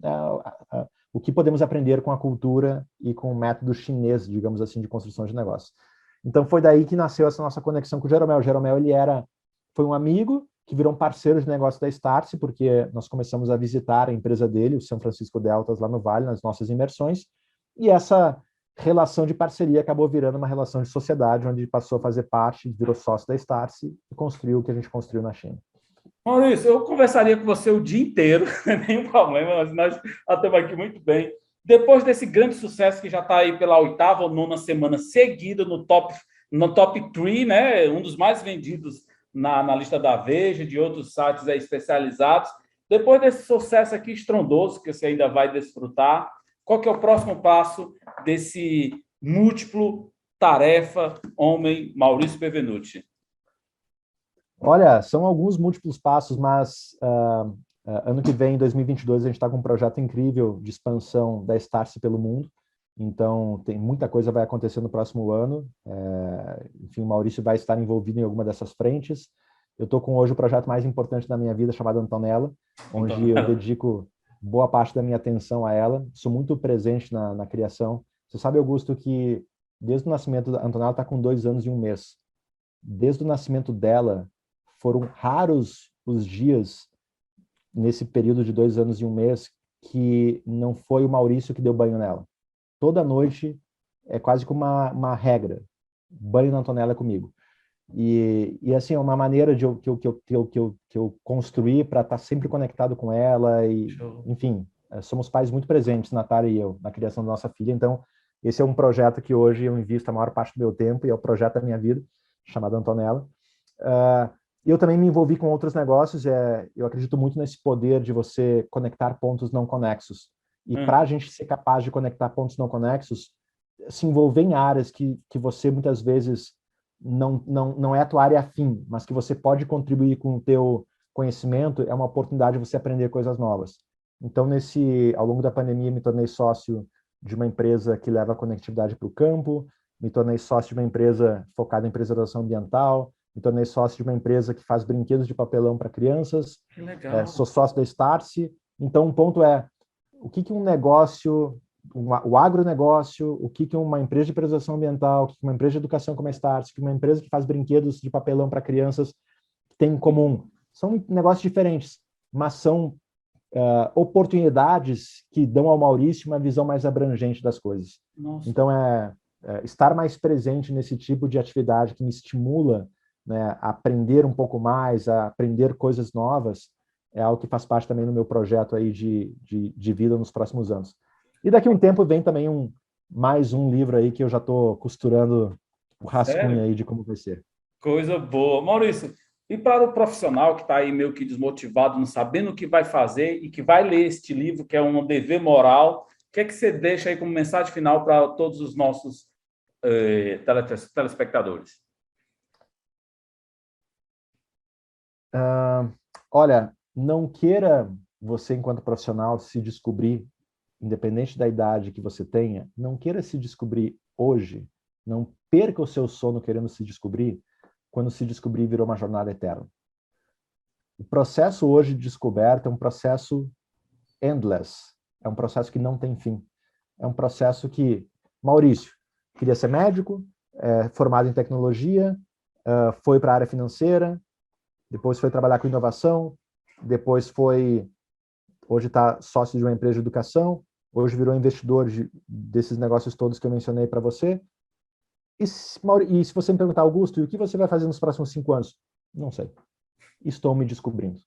o que podemos aprender com a cultura e com o método chinês, digamos assim, de construção de negócios. Então, foi daí que nasceu essa nossa conexão com o Jeromel. O Jeromel, foi um amigo que virou um parceiro de negócio da Startse, porque nós começamos a visitar a empresa dele, o São Francisco Deltas, lá no Vale, nas nossas imersões, e essa relação de parceria acabou virando uma relação de sociedade, onde passou a fazer parte, virou sócio da Startse e construiu o que a gente construiu na China. Maurício, eu conversaria com você o dia inteiro, nenhum problema, mas nós estamos aqui muito bem. Depois desse grande sucesso que já está aí pela 8ª ou 9ª semana seguida no top 3, né? Um dos mais vendidos na lista da Veja, de outros sites especializados. Depois desse sucesso aqui estrondoso, que você ainda vai desfrutar, qual que é o próximo passo desse múltiplo tarefa homem Maurício Bevenuti? Olha, são alguns múltiplos passos, mas ano que vem, em 2022, a gente está com um projeto incrível de expansão da Startse pelo mundo. Então, tem muita coisa vai acontecer no próximo ano. Enfim, o Maurício vai estar envolvido em alguma dessas frentes. Eu estou com hoje o projeto mais importante da minha vida, chamado Antonella, onde eu dedico boa parte da minha atenção a ela. Sou muito presente na criação. Você sabe, Augusto, que desde o nascimento, a Antonella está com 2 anos e 1 mês. Desde o nascimento dela, foram raros os dias, nesse período de 2 anos e 1 mês, que não foi o Maurício que deu banho nela. Toda noite é quase como uma regra. Banho na Antonella é comigo. E assim, é uma maneira que eu construí para estar sempre conectado com ela. E, enfim, somos pais muito presentes, Natália e eu, na criação da nossa filha. Então, esse é um projeto que hoje eu invisto a maior parte do meu tempo e é o projeto da minha vida, chamado Antonella. Eu também me envolvi com outros negócios. Eu acredito muito nesse poder de você conectar pontos não conexos. E para a gente ser capaz de conectar pontos não conexos, se envolver em áreas que você muitas vezes não é a tua área afim, mas que você pode contribuir com o teu conhecimento, é uma oportunidade de você aprender coisas novas. Então, ao longo da pandemia, me tornei sócio de uma empresa que leva a conectividade para o campo, me tornei sócio de uma empresa focada em preservação ambiental, me tornei sócio de uma empresa que faz brinquedos de papelão para crianças. Que legal. Sou sócio da Startse. Então, um ponto é, o que um negócio, o agronegócio, o que uma empresa de preservação ambiental, o que uma empresa de educação como a Startse, o que uma empresa que faz brinquedos de papelão para crianças tem em comum? São negócios diferentes, mas são oportunidades que dão ao Maurício uma visão mais abrangente das coisas. Nossa. Então, estar mais presente nesse tipo de atividade que me estimula, né, a aprender um pouco mais, a aprender coisas novas, é algo que faz parte também do meu projeto aí de vida nos próximos anos. E daqui a um tempo vem também mais um livro aí que eu já estou costurando o rascunho aí de como vai ser. Coisa boa. Maurício, e para o profissional que está aí meio que desmotivado, não sabendo o que vai fazer e que vai ler este livro, que é um dever moral, o que é que você deixa aí como mensagem final para todos os nossos telespectadores? Olha, não queira você, enquanto profissional, se descobrir, independente da idade que você tenha, não queira se descobrir hoje, não perca o seu sono querendo se descobrir, quando se descobrir virou uma jornada eterna. O processo hoje de descoberta é um processo endless, é um processo que não tem fim. É um processo que, Maurício, queria ser médico, formado em tecnologia, foi para a área financeira, depois foi trabalhar com inovação, depois hoje está sócio de uma empresa de educação, hoje virou investidor desses negócios todos que eu mencionei para você. E se você me perguntar, Augusto, e o que você vai fazer nos próximos 5 anos? Não sei. Estou me descobrindo.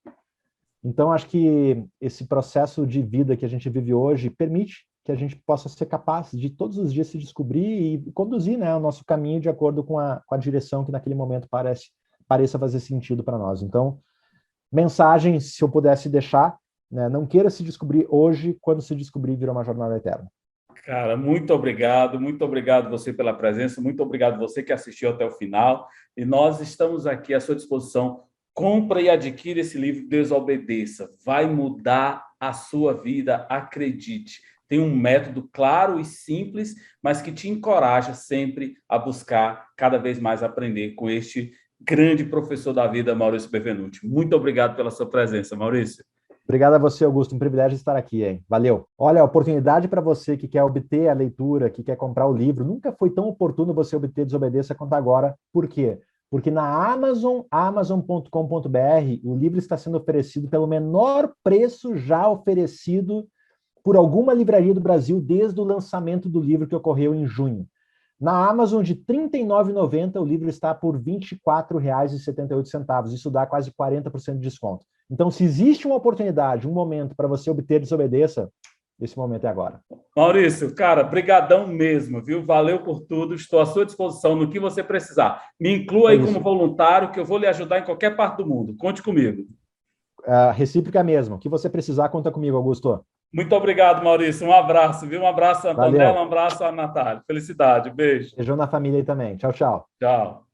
Então, acho que esse processo de vida que a gente vive hoje permite que a gente possa ser capaz de todos os dias se descobrir e conduzir, né, o nosso caminho de acordo com a direção que naquele momento pareça fazer sentido para nós. Então, mensagem, se eu pudesse deixar, né, não queira se descobrir hoje, quando se descobrir virá uma jornada eterna. Cara, muito obrigado você pela presença, muito obrigado você que assistiu até o final, e nós estamos aqui à sua disposição. Compra e adquira esse livro, Desobedeça, vai mudar a sua vida, acredite. Tem um método claro e simples, mas que te encoraja sempre a buscar cada vez mais aprender com este grande professor da vida, Maurício Bevenuti. Muito obrigado pela sua presença, Maurício. Obrigado a você, Augusto. Um privilégio estar aqui, hein? Valeu. Olha, a oportunidade para você que quer obter a leitura, que quer comprar o livro, nunca foi tão oportuno você obter Desobedeça quanto agora. Por quê? Porque na Amazon, amazon.com.br, o livro está sendo oferecido pelo menor preço já oferecido por alguma livraria do Brasil desde o lançamento do livro que ocorreu em junho. Na Amazon, de R$ 39,90, o livro está por R$ 24,78. Isso dá quase 40% de desconto. Então, se existe uma oportunidade, um momento para você obter Desobedeça, esse momento é agora. Maurício, cara, brigadão mesmo, viu? Valeu por tudo. Estou à sua disposição no que você precisar. Me inclua aí como voluntário, que eu vou lhe ajudar em qualquer parte do mundo. Conte comigo. Recíproca mesmo. O que você precisar, conta comigo, Augusto. Muito obrigado, Maurício. Um abraço, viu? Um abraço, Antonella. Um abraço, a Natália. Felicidade. Beijo. Beijão na família aí também. Tchau, tchau. Tchau.